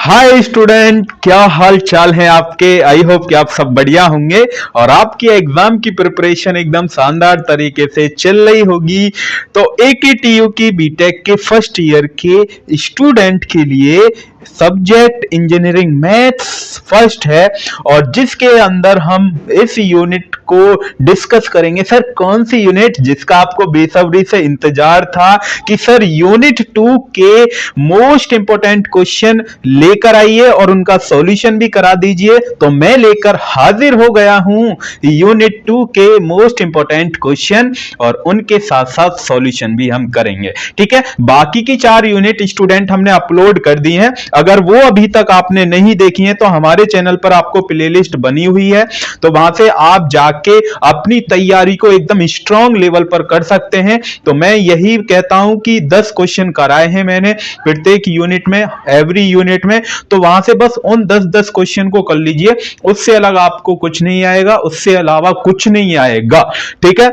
Hi student, क्या हाल चाल है आपके। आई होप कि आप सब बढ़िया होंगे और आपकी एग्जाम की प्रिपरेशन एकदम शानदार तरीके से चल रही होगी। तो AKTU की बीटेक के फर्स्ट ईयर के स्टूडेंट के लिए सब्जेक्ट इंजीनियरिंग मैथ्स फर्स्ट है और जिसके अंदर हम इस यूनिट को डिस्कस करेंगे। सर कौन सी यूनिट, जिसका आपको बेसब्री से इंतजार था कि सर यूनिट 2 के मोस्ट इंपोर्टेंट क्वेश्चन लेकर आइए और उनका सॉल्यूशन भी करा दीजिए। तो मैं लेकर हाजिर हो गया हूं यूनिट 2 के मोस्ट इंपोर्टेंट क्वेश्चन और उनके साथ साथ सॉल्यूशन भी हम करेंगे। ठीक है, बाकी की 4 यूनिट स्टूडेंट हमने अपलोड कर दी हैं। अगर वो अभी तक आपने नहीं देखी है तो हमारे चैनल पर आपको प्लेलिस्ट बनी हुई है, तो वहां से आप जाके अपनी तैयारी को एकदम स्ट्रांग लेवल पर कर सकते हैं। तो मैं यही कहता हूं कि 10 क्वेश्चन कराए हैं मैंने प्रत्येक यूनिट में, एवरी यूनिट में। तो वहां से बस उन 10 क्वेश्चन को कर लीजिए, उससे अलग आपको कुछ नहीं आएगा, उससे अलावा कुछ नहीं आएगा। ठीक है,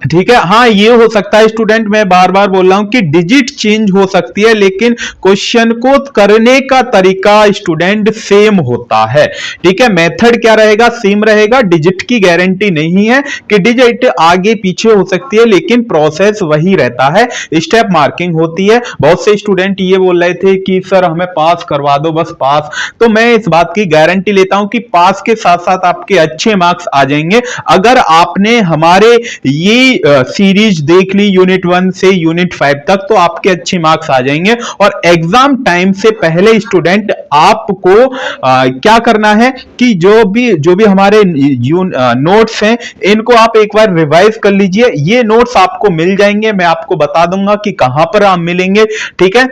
ठीक है। हाँ, ये हो सकता है स्टूडेंट, मैं बार बार बोल रहा हूं कि डिजिट चेंज हो सकती है लेकिन क्वेश्चन को करने का तरीका स्टूडेंट सेम होता है। ठीक है, मेथड क्या रहेगा, सेम रहेगा। डिजिट की गारंटी नहीं है कि डिजिट आगे पीछे हो सकती है लेकिन प्रोसेस वही रहता है, स्टेप मार्किंग होती है। बहुत से स्टूडेंट ये बोल रहे थे कि सर हमें पास करवा दो, बस पास। तो मैं इस बात की गारंटी लेता हूं कि पास के साथ साथ आपके अच्छे मार्क्स आ जाएंगे अगर आपने हमारे ये सीरीज देख ली यूनिट 1 से यूनिट 5 तक, तो आपके अच्छे मार्क्स आ जाएंगे। और एग्जाम टाइम से पहले स्टूडेंट आपको क्या करना है कि जो भी हमारे नोट्स हैं इनको आप एक बार रिवाइज कर लीजिए। ये नोट्स आपको मिल जाएंगे, मैं आपको बता दूंगा कि कहां पर आप मिलेंगे। ठीक है,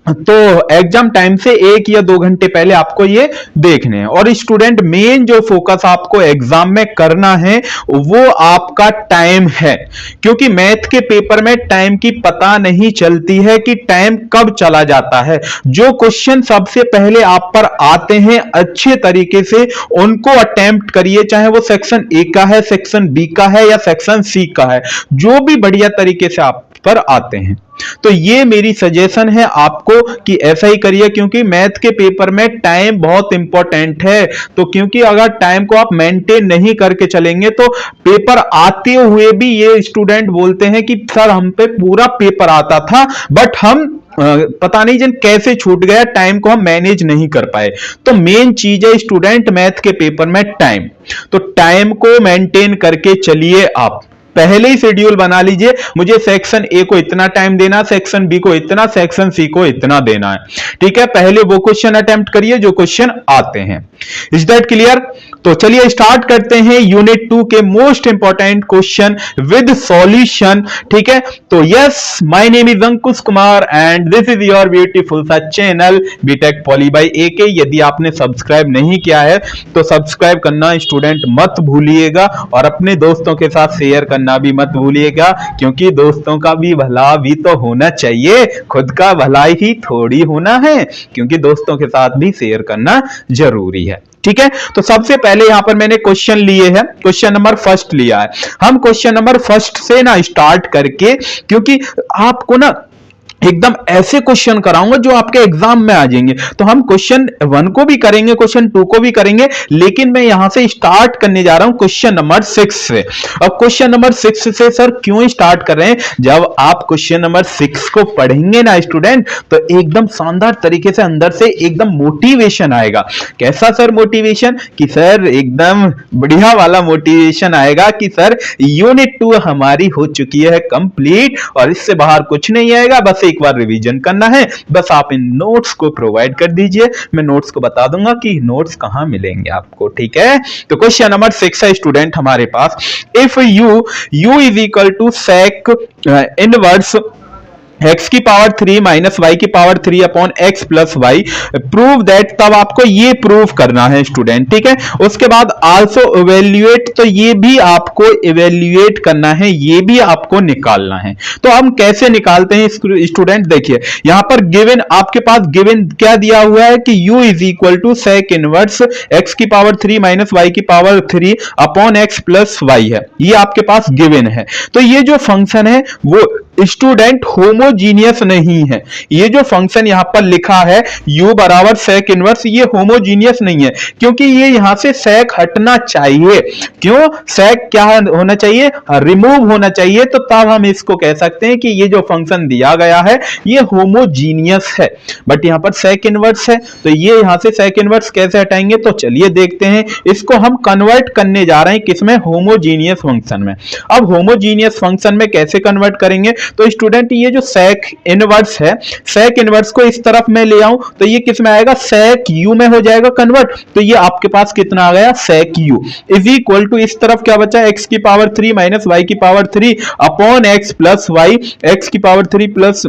तो एग्जाम टाइम से 1 या 2 घंटे पहले आपको ये देखने हैं। और स्टूडेंट मेन जो फोकस आपको एग्जाम में करना है वो आपका टाइम है, क्योंकि मैथ के पेपर में टाइम की पता नहीं चलती है कि टाइम कब चला जाता है। जो क्वेश्चन सबसे पहले आप पर आते हैं अच्छे तरीके से उनको अटेम्प्ट करिए, चाहे वो सेक्शन ए का है, सेक्शन बी का है या सेक्शन सी का है, जो भी बढ़िया तरीके से आप पर आते हैं। तो ये मेरी सजेशन है आपको कि ऐसा ही करिए, क्योंकि मैथ के पेपर में टाइम बहुत इंपॉर्टेंट है। तो क्योंकि अगर टाइम को आप मेंटेन नहीं करके चलेंगे तो पेपर आते हुए भी ये स्टूडेंट बोलते हैं कि सर हम पे पूरा पेपर आता था बट हम पता नहीं जन कैसे छूट गया, टाइम को हम मैनेज नहीं कर पाए। तो मेन चीज है स्टूडेंट मैथ के पेपर में टाइम। तो टाइम को मेंटेन करके चलिए, आप पहले ही शेड्यूल बना लीजिए, मुझे सेक्शन ए को इतना टाइम देना, सेक्शन बी को इतना, सेक्शन सी को इतना देना है। ठीक है, पहले वो क्वेश्चन अटेम्प्ट करिए जो क्वेश्चन आते हैं। Is that clear? तो चलिए स्टार्ट करते हैं यूनिट 2 के most important question with solution. ठीक है, तो yes, my name is Ankush Kumar and this is your beautiful सा channel BTech poly by AK। यदि आपने सब्सक्राइब नहीं किया है तो सब्सक्राइब करना स्टूडेंट मत भूलिएगा और अपने दोस्तों के साथ शेयर करना भी मत भूलिएगा, क्योंकि दोस्तों का भी भला भी तो होना चाहिए, खुद का भला ही थोड़ी होना है, क्योंकि दोस्तों के साथ भी शेयर करना जरूरी है। ठीक है, तो सबसे पहले यहां पर मैंने क्वेश्चन लिए हैं, क्वेश्चन नंबर फर्स्ट लिया है। हम क्वेश्चन नंबर फर्स्ट से ना स्टार्ट करके, क्योंकि आपको ना एकदम ऐसे क्वेश्चन कराऊंगा जो आपके एग्जाम में आ जाएंगे। तो हम क्वेश्चन 1 को भी करेंगे, क्वेश्चन 2 को भी करेंगे, लेकिन मैं यहां से स्टार्ट करने जा रहा हूं क्वेश्चन नंबर 6 से। अब क्वेश्चन नंबर 6 से सर क्यों स्टार्ट कर रहे हैं? जब आप क्वेश्चन नंबर 6 को पढ़ेंगे ना स्टूडेंट, तो एकदम शानदार तरीके से अंदर से एकदम मोटिवेशन आएगा। कैसा सर मोटिवेशन? कि सर एकदम बढ़िया वाला मोटिवेशन आएगा कि सर यूनिट 2 हमारी हो चुकी है कंप्लीट और इससे बाहर कुछ नहीं आएगा, बस एक बार रिवीजन करना है। बस आप इन नोट्स को प्रोवाइड कर दीजिए, मैं नोट्स को बता दूंगा कि नोट्स कहां मिलेंगे आपको। ठीक है, तो क्वेश्चन नंबर 6 है स्टूडेंट हमारे पास। If u is equal to sec inverse x की पावर 3 माइनस y की power 3 upon x plus Y, prove that, तब आपको ये प्रूव करना है स्टूडेंट। ठीक है, उसके बाद आल्सो इवेल्युएट, तो ये भी आपको इवेल्युएट करना है, ये भी आपको निकालना है। तो हम कैसे निकालते हैं स्टूडेंट? देखिए यहां पर गिवन, आपके पास गिवन क्या दिया हुआ है कि u is equal to sec inverse x की पावर 3 माइनस y की power 3 upon x plus y है, ये आपके पास गिवन है। तो ये जो फंक्शन है वो स्टूडेंट होमोजीनियस नहीं है। ये जो फंक्शन यहां पर लिखा है u बराबर sec इनवर्स, ये होमोजीनियस नहीं है, क्योंकि ये यहां से sec हटना चाहिए। क्यों? sec क्या होना चाहिए? रिमूव होना चाहिए, तो तब हम इसको कह सकते हैं कि ये जो फंक्शन दिया गया है ये होमोजीनियस है। बट यहां पर sec इनवर्स है, तो ये यहां से sec इनवर्स कैसे हटाएंगे? तो चलिए देखते हैं। इसको हम कन्वर्ट करने जा रहे हैं किसमें? होमोजीनियस फंक्शन में। अब होमोजीनियस फंक्शन में कैसे कन्वर्ट करेंगे? तो स्टूडेंट ये जो sec इनवर्स है, sec इनवर्स को इस तरफ मैं ले आऊं तो ये किस में आएगा? sec u में हो जाएगा कन्वर्ट। तो ये आपके पास कितना आ गया? sec u is equal to, इस तरफ क्या बचा? x की पावर 3 माइनस y की power 3 upon x plus y, x की पावर 3 प्लस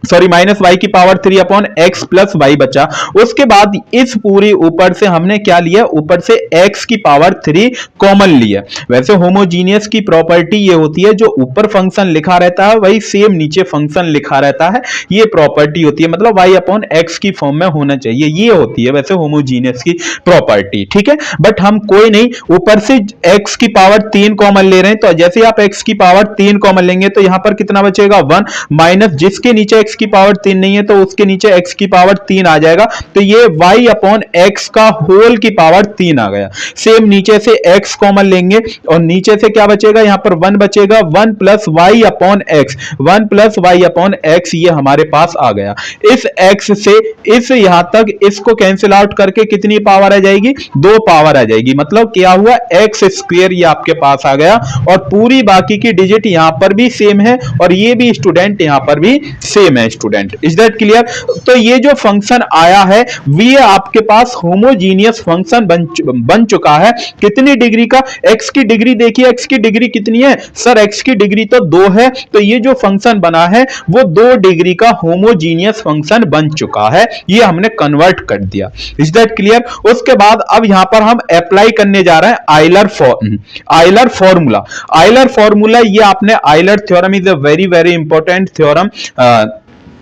माइनस y की power 3 upon x plus y बचा। उसके बाद इस पूरी ऊपर से हमने क्या लिया? ऊपर से x की पावर 3 कॉमन लिया। वैसे होमोजीनियस की प्रॉपर्टी ये होती है, जो ऊपर फंक्शन लिखा रहता है वही सेम नीचे फंक्शन लिखा रहता है, ये प्रॉपर्टी होती है, मतलब y अपॉन x की फॉर्म में होना चाहिए, ये होती है वैसे होमोजीनियस की प्रॉपर्टी। ठीक है, बट हम कोई नहीं, ऊपर से x की पावर 3 कॉमन ले रहे हैं, तो जैसे आप x की पावर 3 कॉमन लेंगे तो यहां पर कितना बचेगा? 1 माइनस, जिसके नीचे x की पावर 3 नहीं है तो उसके नीचे x की पावर 3 आ जाएगा, तो ये y अपॉन x का होल की पावर 3 आ गया। सेम नीचे से x कॉमन लेंगे और नीचे से क्या बचेगा? यहां पर 1 बचेगा, 1 plus y upon x, 1 plus y upon x, ये हमारे पास आ गया। इस x से इस यहां तक इसको कैंसिल आउट करके कितनी पावर आ जाएगी? 2 पावर आ जाएगी, मतलब क्या हुआ? x स्क्वायर ये आपके पास आ गया, और पूरी बाकी की डिजिट यहां पर भी सेम है और ये भी स्टूडेंट यहां पर भी सेम है। Student, is that clear? तो ये जो फंक्शन आया है ये आपके पास होमोजीनियस फंक्शन बन चुका है। कितनी डिग्री का? x की डिग्री देखिए, x की डिग्री कितनी है? सर x की डिग्री तो 2 है, तो ये जो फंक्शन बना है वो 2 डिग्री का होमोजीनियस फंक्शन बन चुका है, ये हमने कन्वर्ट कर दिया। Is that clear? उसके बाद अब यहां पर हम अप्लाई करने जा रहे हैं आइलर फॉर्मूला। आइलर फॉर्मूला, ये आपने Euler theorem is a very very important theorem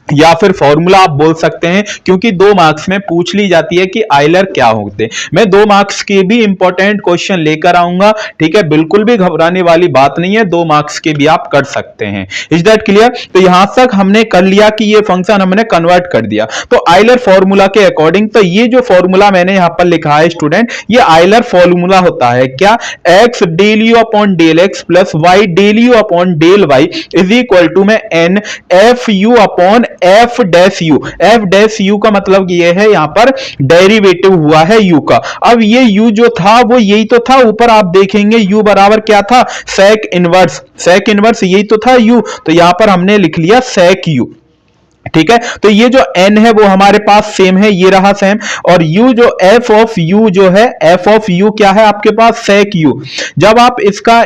या फिर फॉर्मूला आप बोल सकते हैं, क्योंकि 2 मार्क्स में पूछ ली जाती है कि आइलर क्या होते हैं। मैं 2 मार्क्स के भी इंपॉर्टेंट क्वेश्चन लेकर आऊंगा, ठीक है, बिल्कुल भी घबराने वाली बात नहीं है, 2 मार्क्स के भी आप कर सकते हैं। Is that clear? तो यहां तक हमने कर लिया कि ये फंक्शन हमने कन्वर्ट कर दिया। तो आइलर फॉर्मूला के अकॉर्डिंग, तो ये जो फॉर्मूला मैंने यहां पर लिखा है स्टूडेंट, ये आइलर फॉर्मूला होता है क्या? x del u upon del x plus y del u upon del y is equal to में n f u upon f dash u का मतलब ये है यहां पर डेरिवेटिव हुआ है u का। अब ये u जो था वो यही तो था, ऊपर आप देखेंगे u बराबर क्या था? sec इनवर्स यही तो था u, तो यहां पर हमने लिख लिया sec u। ठीक है, तो ये जो n है वो हमारे पास सेम है, ये रहा सेम, और u जो f ऑफ u जो है, f ऑफ u क्या है आपके पास? sec u। जब आप इसका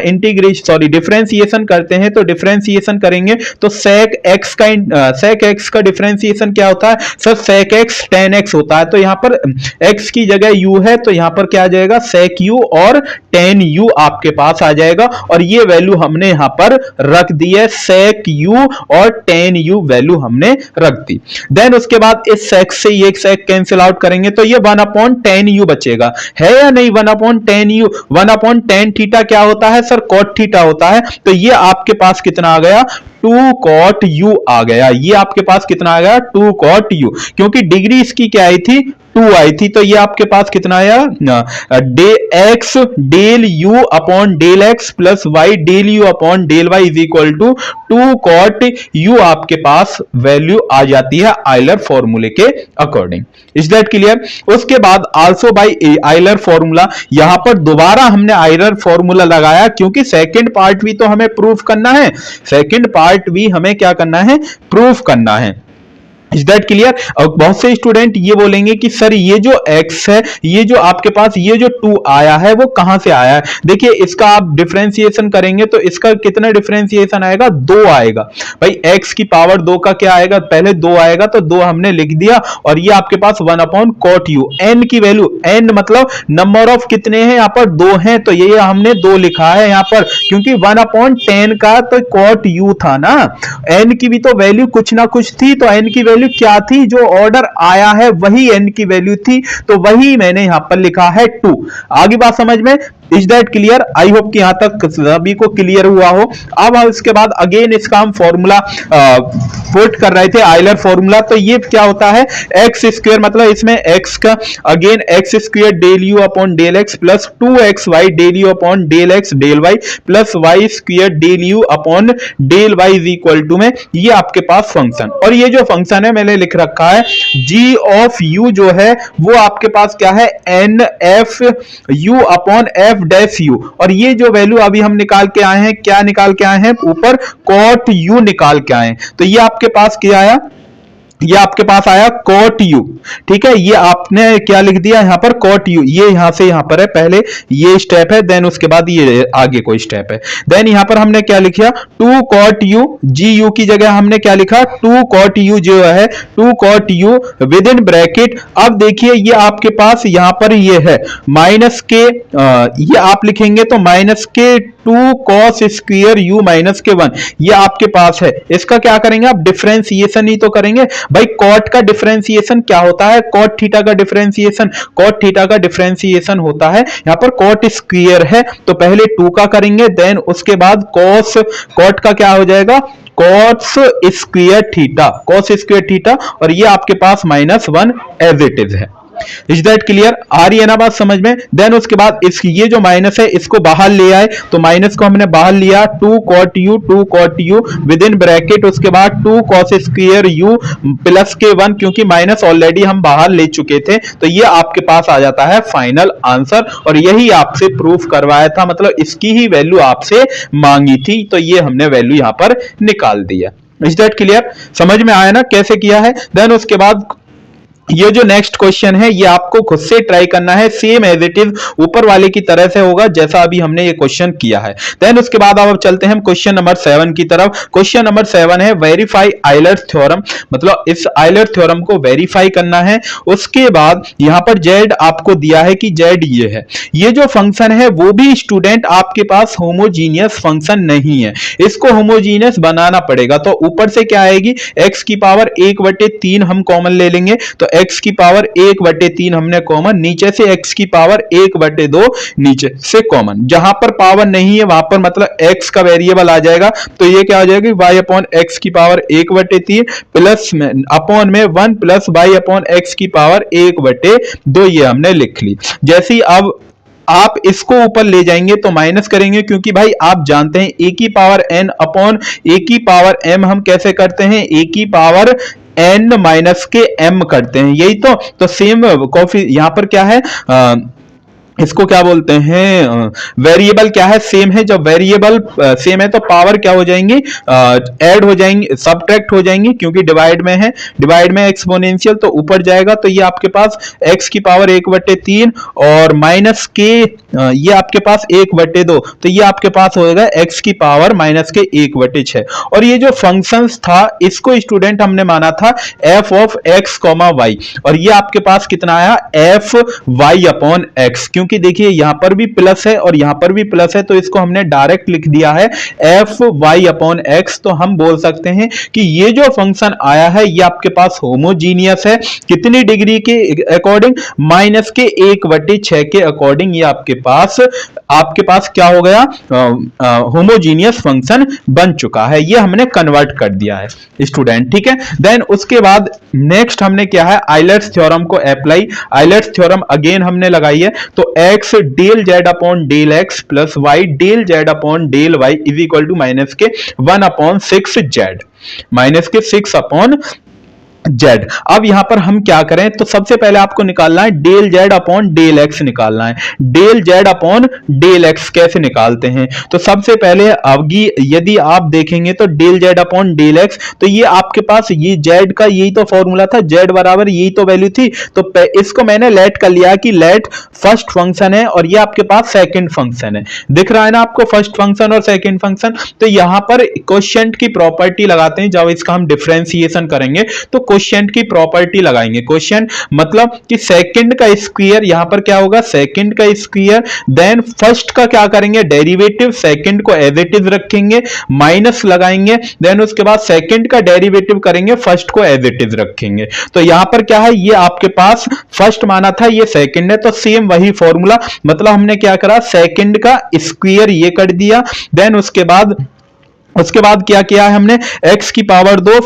डिफरेंशिएशन करते हैं, तो डिफरेंशिएशन करेंगे तो sec x का डिफरेंशिएशन क्या होता है? Sir sec x tan x होता है, तो यहां पर x की जगह u है, तो यहां पर क्या आ जाएगा? sec u और tan u आपके पास आ जाएगा, और ये वैल्यू हमने यहां पर रख दी है, sec u और tan u वैल्यू हमने रख दी। देन उसके बाद इस sec से ये sec कैंसिल आउट करेंगे तो ये 1 अपॉन tan u बचेगा, है या नहीं? 1 upon tan u, 1 upon tan theta क्या होता है? सर cot थीटा होता है, तो ये आपके पास कितना आ गया? 2 cot u आ गया। ये आपके पास कितना आ गया? 2 cot u, क्योंकि डिग्री इसकी क्या आई थी? 2 आई थी, तो ये आपके पास कितना आया? x del u upon del x plus y del u upon del y is equal to 2 cot u आपके पास वैल्यू आ जाती है आइलर फॉर्मूले के अकॉर्डिंग। Is that clear? उसके बाद आल्सो बाय आइलर फॉर्मूला, यहां पर दोबारा हमने आइलर फॉर्मूला लगाया, क्योंकि सेकंड पार्ट भी तो हमें प्रूफ करना है, सेकंड पार्ट भी हमें क्या करना है? प्रूफ करना है। Is that clear? और बहुत से स्टूडेंट ये बोलेंगे कि सर ये जो x है, ये जो आपके पास ये जो 2 आया है वो कहां से आया है? देखिए इसका आप डिफरेंशिएशन करेंगे तो इसका कितना डिफरेंशिएशन आएगा? 2 आएगा। भाई x की पावर 2 का क्या आएगा? पहले 2 आएगा, तो 2 हमने लिख दिया, और ये आपके पास 1 अपॉन cot u, n की वैल्यू, n मतलब नंबर ऑफ कितने हैं यहाँ पर? 2 हैं, तो ये हमने 2 लिखा है यहाँ पर, क्योंकि 1 अपॉन 10 का तो cot u था ना, n की भी तो वैल्यू कुछ ना कुछ थी, तो n की वैल्यू क्या थी? जो ऑर्डर आया है वही n की वैल्यू थी, तो वही मैंने यहां पर लिखा है 2। आगे बात समझ में? Is that clear? I hope कि यहां तक सभी को क्लियर हुआ हो। अब हम इसके बाद अगेन इसका हम फॉर्मूला पुट कर रहे थे, आयलर फॉर्मूला। तो ये क्या होता है, एक्स स्क्वायर, मतलब इसमें एक्स का again x square del u upon del x plus 2xy del u upon del x del y plus y square del u upon del y is equal to में ये आपके पास function, और ये जो function है मैंने लिख रखा है जी ऑफ यू जो है वो आपके पास क्या है, n f u upon f dash u, और ये जो वैल्यू अभी हम निकाल के आए हैं, क्या निकाल के आए हैं, ऊपर कॉट यू निकाल के आए हैं। तो ये आपके पास क्या आया, ये आपके पास आया कॉट यू, ठीक है। ये आपने क्या लिख दिया यहां पर, कॉट यू, ये यहां से यहां पर है, पहले ये स्टेप है, देन उसके बाद ये आगे कोई स्टेप है। देन यहां पर हमने क्या लिखा, 2 कॉट यू, जी यू की जगह हमने क्या लिखा, 2 कॉट यू जो है 2 cot u with in bracket. अब देखिए ये आपके पास यहां पर ये है माइनस के, ये आप लिखेंगे तो माइनस के 2 कॉस स्क्वायर यू माइनस के 1, ये आपके पास है। इसका क्या करेंगे आप, डिफरेंशिएशन ही तो करेंगे भाई। कॉट का डिफरेंशिएशन क्या होता है, कॉट थीटा का डिफरेंशिएशन, कॉट थीटा का डिफरेंशिएशन होता है यहां पर कॉट स्क्वायर है तो पहले 2 का करेंगे, देन उसके बाद कॉस, कॉट का क्या हो जाएगा, cos square theta, cos square theta, और ये आपके पास -1 एज इट इज है। Is that clear? आ रही है ना बात समझ में? देन उसके बाद इस ये जो माइनस है इसको बाहर ले आए, तो माइनस को हमने बाहर लिया, 2 cot u with in bracket, उसके बाद 2 कॉस स्क्वायर यू प्लस के 1, क्योंकि माइनस ऑलरेडी हम बाहर ले चुके थे, तो ये आपके पास आ जाता है फाइनल आंसर, और यही आपसे प्रूफ करवाया था, मतलब इसकी ही वैल्यू आपसे मांगी थी, तो ये हमने वैल्यू यहां पर निकाल दिया। Is that clear? समझ में आया ना कैसे किया है? देन उसके बाद ये जो नेक्स्ट क्वेश्चन है ये आपको खुद से ट्राई करना है, सेम एज इट इज ऊपर वाले की तरह से होगा जैसा अभी हमने ये क्वेश्चन किया है। देन उसके बाद अब चलते हैं क्वेश्चन नंबर 7 की तरफ। क्वेश्चन नंबर 7 है वेरीफाई आयलर थ्योरम, मतलब इस आयलर थ्योरम को वेरीफाई करना है। उसके बाद यहां पर जेड आपको दिया है कि जेड ये है, ये जो फंक्शन है वो भी स्टूडेंट आपके पास होमोजीनियस फंक्शन नहीं है, इसको होमोजीनियस बनाना पड़ेगा। तो ऊपर से क्या आएगी, x की पावर 1/3 हम कॉमन ले लेंगे, तो x की पावर 1/3 हमने कॉमन, नीचे से x की पावर 1/2 नीचे से कॉमन, जहां पर पावर नहीं है वहां पर मतलब x का वेरिएबल आ जाएगा, तो ये क्या हो जाएगा, y अपॉन x की पावर 1/3 प्लस में अपॉन में 1 प्लस y अपॉन x की पावर 1/2, ये हमने लिख ली। जैसे ही अब आप इसको ऊपर ले जाएंगे तो माइनस करेंगे, क्योंकि भाई आप जानते हैं a की पावर n अपॉन a की पावर m हम कैसे करते हैं, a की पावर n माइनस के m करते हैं, यही तो सेम कॉफी यहां पर क्या है, इसको क्या बोलते हैं, वेरिएबल क्या है, सेम है। जब वेरिएबल सेम है तो पावर क्या हो जाएंगी, ऐड हो जाएंगी, सबट्रैक्ट हो जाएंगी, क्योंकि डिवाइड में है, डिवाइड में एक्सपोनेंशियल तो ऊपर जाएगा, तो ये आपके पास x की पावर 1/3 और माइनस के ये आपके पास 1/2, तो ये आपके पास होगा x की पावर माइनस के 1/6। और ये जो फंक्शंस था इसको स्टूडेंट हमने माना था f ऑफ x, y, और ये आपके पास कितना आया, f y अपॉन x, क्योंकि देखिए यहां पर भी प्लस है और यहां पर भी प्लस है, तो इसको हमने डायरेक्ट लिख दिया है एफ वाई अपॉन एक्स। तो हम बोल सकते हैं कि ये जो फंक्शन आया है ये आपके पास होमोजीनियस है, कितनी डिग्री के अकॉर्डिंग, माइनस के 1/6 के अकॉर्डिंग, ये आपके पास क्या हो गया, होमोजीनियस फंक्शन बन चुका है, ये हमने कन्वर्ट कर दिया है स्टूडेंट, ठीक है। देन उसके बाद नेक्स्ट हमने क्या है, आयलर्स थ्योरम को अप्लाई, आयलर्स थ्योरम अगेन हमने लगाई है, तो x del z upon del x plus y del z upon del y is equal to minus के 1/6 जेड, माइनस के 6 अपॉन जेड। अब यहां पर हम क्या करें, तो सबसे पहले आपको निकालना है del z upon del x निकालना है। Del z upon del x कैसे निकालते हैं, तो सबसे पहले अभी यदि आप देखेंगे तो del z upon del x, तो ये आपके पास ये जेड का यही तो फॉर्मूला था, जेड बराबर यही तो वैल्यू थी, तो इसको मैंने लेट कर लिया कि लेट फर्स्ट फंक्शन है और ये आपके पास सेकंड फंक्शन है, दिख रहा है ना आपको, फर्स्ट फंक्शन और सेकंड फंक्शन। तो यहां पर क्वोशिएंट की प्रॉपर्टी लगाते हैं, जब इसका हम डिफरेंशिएशन करेंगे तो क्वोशिएंट की प्रॉपर्टी लगाएंगे। क्वोशिएंट मतलब कि सेकंड का स्क्वायर, यहां पर क्या होगा सेकंड का स्क्वायर, देन फर्स्ट का क्या करेंगे डेरिवेटिव, सेकंड को एज इट इज रखेंगे, माइनस लगाएंगे, देन उसके बाद सेकंड का डेरिवेटिव करेंगे, फर्स्ट को एज इट इज रखेंगे। तो यहां पर क्या है, ये आपके पास फर्स्ट माना था, ये सेकंड है, तो सेम वही फॉर्मूला, मतलब हमने क्या करा सेकंड का स्क्वायर ये कर दिया, देन उसके बाद क्या किया है हमने x की पावर 2,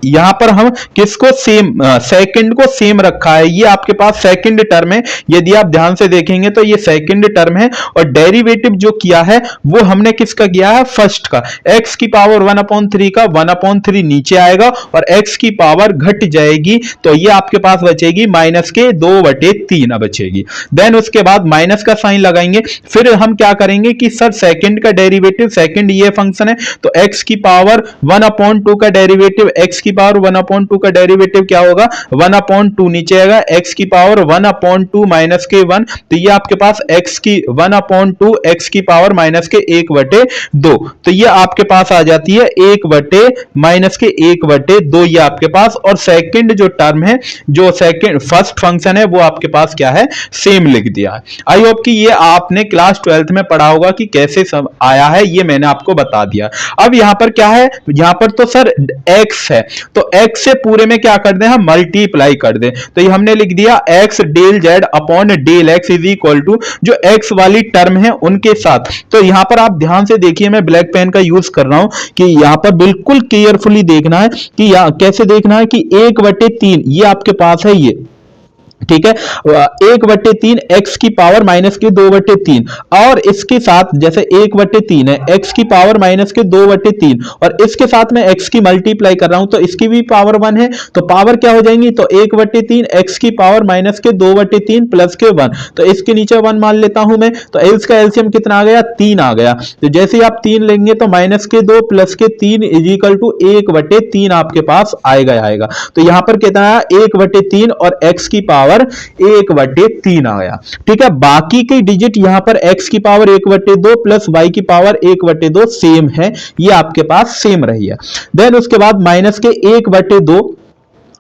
यहां पर हम किसको सेम सेकंड को सेम रखा है, ये आपके पास सेकंड टर्म है, यदि आप ध्यान से देखेंगे तो ये सेकंड टर्म है, और डेरिवेटिव जो किया है वो हमने किसका किया है फर्स्ट का, x की पावर 1/3 का 1/3 नीचे आएगा और x की पावर घट जाएगी, तो ये आपके पास बचेगी माइनस के 2/3 बचेगी। देन उसके बाद माइनस का साइन लगाएंगे, फिर हम क्या करेंगे कि सर सेकंड का डेरिवेटिव, सेकंड ये फंक्शन है तो x की पावर 1/2 का डेरिवेटिव, x की पावर 1/2 का डेरिवेटिव क्या होगा 1/2 नीचे आएगा, x की पावर 1/2 माइनस के 1, तो ये आपके पास x की 1/2 x की पावर माइनस के 1/2, तो ये आपके पास आ जाती है 1/-1/2 ये आपके पास, और सेकंड जो टर्म है जो सेकंड फर्स्ट फंक्शन है वो आपके पास क्या है सेम लिख दिया है। आई होप कि ये आपने क्लास 12th में पढ़ा होगा कि कैसे सब आया है, ये मैंने आपको बता दिया। अब यहां पर क्या है, यहां पर तो सर x है, तो x से पूरे में क्या कर दें हम मल्टीप्लाई कर दें, तो ये हमने लिख दिया x del z upon del x is equal to जो x वाली टर्म है उनके साथ। तो यहां पर आप ध्यान से देखिए, मैं ब्लैक पेन का यूज कर रहा हूं कि यहां पर बिल्कुल केयरफुली देखना है कि यहां कैसे देखना है कि 1/3 ये आपके पास है ये, ठीक है 1/3 x की पावर माइनस के 2/3, और इसके साथ जैसे 1/3 है x की पावर माइनस के 2/3, और इसके साथ मैं x की मल्टीप्लाई कर रहा हूं तो इसकी भी पावर 1 है, तो पावर क्या हो जाएंगी, तो 1/3 x की पावर माइनस के 2/3 प्लस के 1, तो इसके नीचे 1 मान लेता हूं मैं, तो इसका एलसीएम कितना आ गया 3 आ गया, तो जैसे ही आप 3 लेंगे तो माइनस के 2 प्लस के 3 इज इक्वल टू 1/3 आपके पास आएगा, तो यहां पर कितना आया 1/3 और x की पावर 1/3 आ गया, ठीक है। बाकी के डिजिट यहां पर x की पावर 1/2 प्लस y की पावर 1/2 सेम है, ये आपके पास सेम रही है। देन उसके बाद माइनस के 1/2,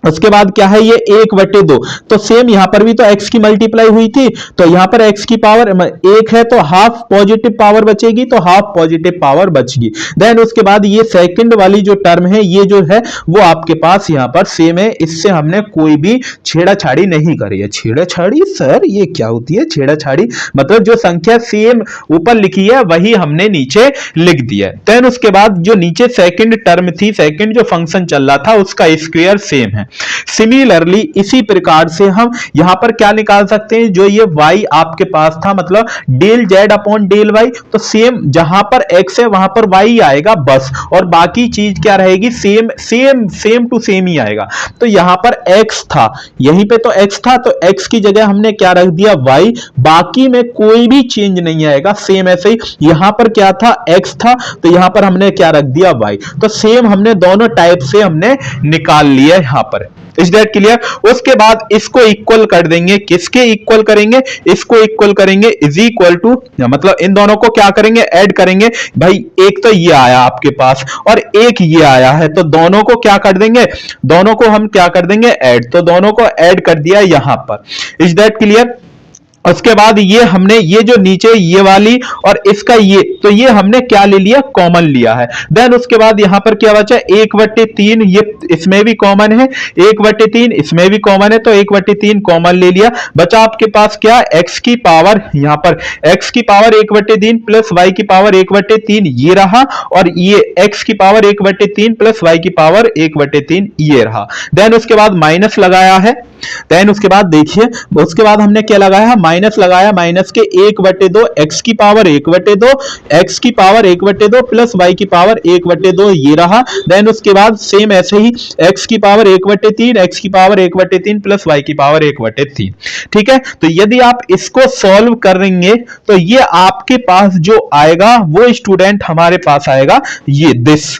उसके बाद क्या है ये 1/2, तो सेम यहां पर भी तो x की मल्टीप्लाई हुई थी, तो यहां पर x की पावर 1 है तो हाफ पॉजिटिव पावर बचेगी, तो हाफ पॉजिटिव पावर बचगी। देन उसके बाद ये सेकंड वाली जो टर्म है ये जो है वो आपके पास यहां पर सेम है, इससे हमने कोई भी छेड़ाछाड़ी नहीं करी है। छेड़ाछाड़ी सर ये क्या होती है छेड़ाछाड़ी, मतलब जो संख्या सेम ऊपर लिखी है वही हमने नीचे लिख दिया है। देन उसके बाद जो नीचे सेकंड टर्म थी, सेकंड जो फंक्शन चल रहा था उसका स्क्वायर सेम है। सिमिलरली इसी प्रकार से हम यहां पर क्या निकाल सकते हैं, जो ये y आपके पास था मतलब del z upon del y, तो सेम जहां पर x है वहां पर y आएगा बस, और बाकी चीज क्या रहेगी सेम टू सेम ही आएगा। तो यहां पर x था, यहीं पे तो x था, तो x की जगह हमने क्या रख दिया y, बाकी में कोई भी चेंज नहीं आएगा, सेम ऐसे ही यहां पर क्या था x था, तो यहां पर हमने क्या रख दिया y, तो सेम हमने दोनों टाइप से हमने निकाल लिया यहां पर। Is that clear? उसके बाद इसको इक्वल कर देंगे, किसके इक्वल करेंगे, इसको इक्वल करेंगे इज इक्वल टू, मतलब इन दोनों को क्या करेंगे ऐड करेंगे, भाई एक तो ये आया आपके पास और एक ये आया है, तो दोनों को क्या कर देंगे, दोनों को हम क्या कर देंगे ऐड, तो दोनों को ऐड कर दिया यहां पर। Is that clear? उसके बाद ये हमने ये जो नीचे ये वाली और इसका ये, तो ये हमने क्या ले लिया कॉमन लिया है। देन उसके बाद यहां पर क्या बचा 1/3, ये इसमें भी कॉमन है, 1/3 इसमें भी कॉमन है, तो 1/3 कॉमन ले लिया। बचा आपके पास क्या x की पावर, यहां पर x की पावर 1/3 प्लस y की पावर 1/3 ये रहा, और ये x की पावर 1/3 प्लस y की पावर 1/3 ये रहा। देन उसके बाद माइनस लगाया है, देन उसके बाद देखिए उसके बाद हमने क्या लगाया माइनस लगाया, माइनस के 1/2 x की पावर 1/2 x की पावर 1/2 प्लस y की पावर 1/2 ये रहा। देन उसके बाद सेम ऐसे ही x की पावर 1/3 x की पावर 1/3 प्लस y की पावर 1/3, ठीक है। तो यदि आप इसको सॉल्व करेंगे तो ये आपके पास जो आएगा वो स्टूडेंट हमारे पास आएगा ये दिस,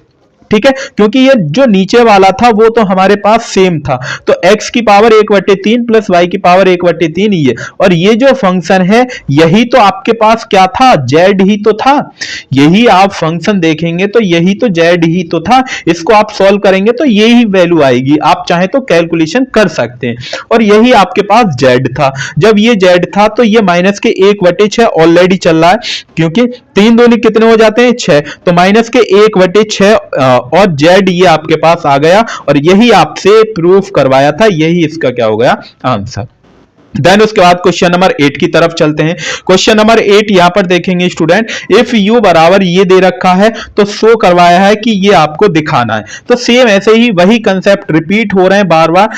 ठीक है, क्योंकि ये जो नीचे वाला था वो तो हमारे पास सेम था, तो x की पावर 1/3 प्लस y की पावर 1/3 ये, और ये जो फंक्शन है यही तो आपके पास क्या था, z ही तो था। यही आप फंक्शन देखेंगे तो यही तो z ही तो था। इसको आप सॉल्व करेंगे तो यही वैल्यू आएगी, आप चाहे तो कैलकुलेशन कर सकते हैं, और यही आपके पास z था। जब ये z था तो ये माइनस के 1/6 ऑलरेडी चल रहा है, क्योंकि 3 दूनी कितने हो जाते हैं 6, तो माइनस के 1/6 और z ये आपके पास आ गया, और यही आपसे प्रूफ करवाया था, यही इसका क्या हो गया आंसर। देन उसके बाद क्वेश्चन नंबर 8 की तरफ चलते हैं। क्वेश्चन नंबर 8 यहां पर देखेंगे स्टूडेंट, इफ u बराबर ये दे रखा है तो शो करवाया है कि ये आपको दिखाना है। तो सेम ऐसे ही वही कंसेप्ट रिपीट हो रहे हैं बार बार,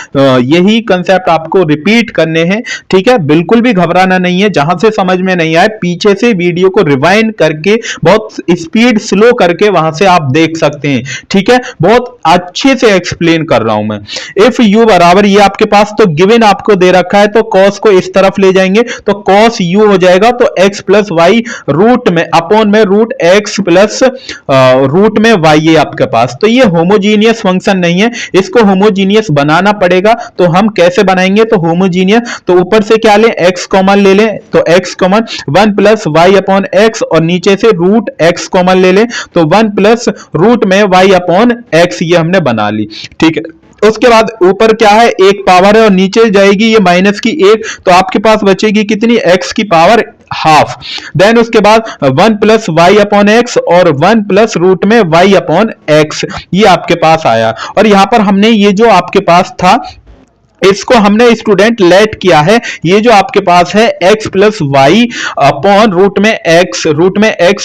यही कंसेप्ट आपको रिपीट करने हैं, ठीक है। बिल्कुल भी घबराना नहीं है, जहां से समझ में नहीं आए पीछे से वीडियो को रिवाइंड करके बहुत स्पीड स्लो करके वहां से आप देख सकते हैं, ठीक है। बहुत अच्छे से एक्सप्लेन कर रहा हूं मैं। इफ u बराबर ये आपके पास तो गिवन आपको दे रखा है, तो cos को इस तरफ ले जाएंगे तो cos u हो जाएगा, तो x प्लस वाई रूट में अपॉन में रूट x प्लस रूट में y ये आपके पास। तो ये होमोजीनियस फंक्शन नहीं है, इसको होमोजीनियस बनाना पड़ेगा। तो हम कैसे बनाएंगे, तो होमोजीनियस तो ऊपर से क्या लें, x कॉमन ले लें, तो x common 1 plus y upon x, और नीचे से रूट x कॉमन ले लें, तो 1 प्लस रूट में y अपॉन एक्स ये हमने बना ली, ठीक है। उसके बाद ऊपर क्या है, एक पावर है और नीचे जाएगी ये माइनस की 1, तो आपके पास बचेगी कितनी, x की पावर हाफ। देन उसके बाद 1 प्लस वाई अपॉन एक्स और 1 प्लस रूट में y अपॉन एक्स ये आपके पास आया। और यहां पर हमने ये जो आपके पास था इसको हमने स्टूडेंट लेट किया है, ये जो आपके पास है x plus y upon root में x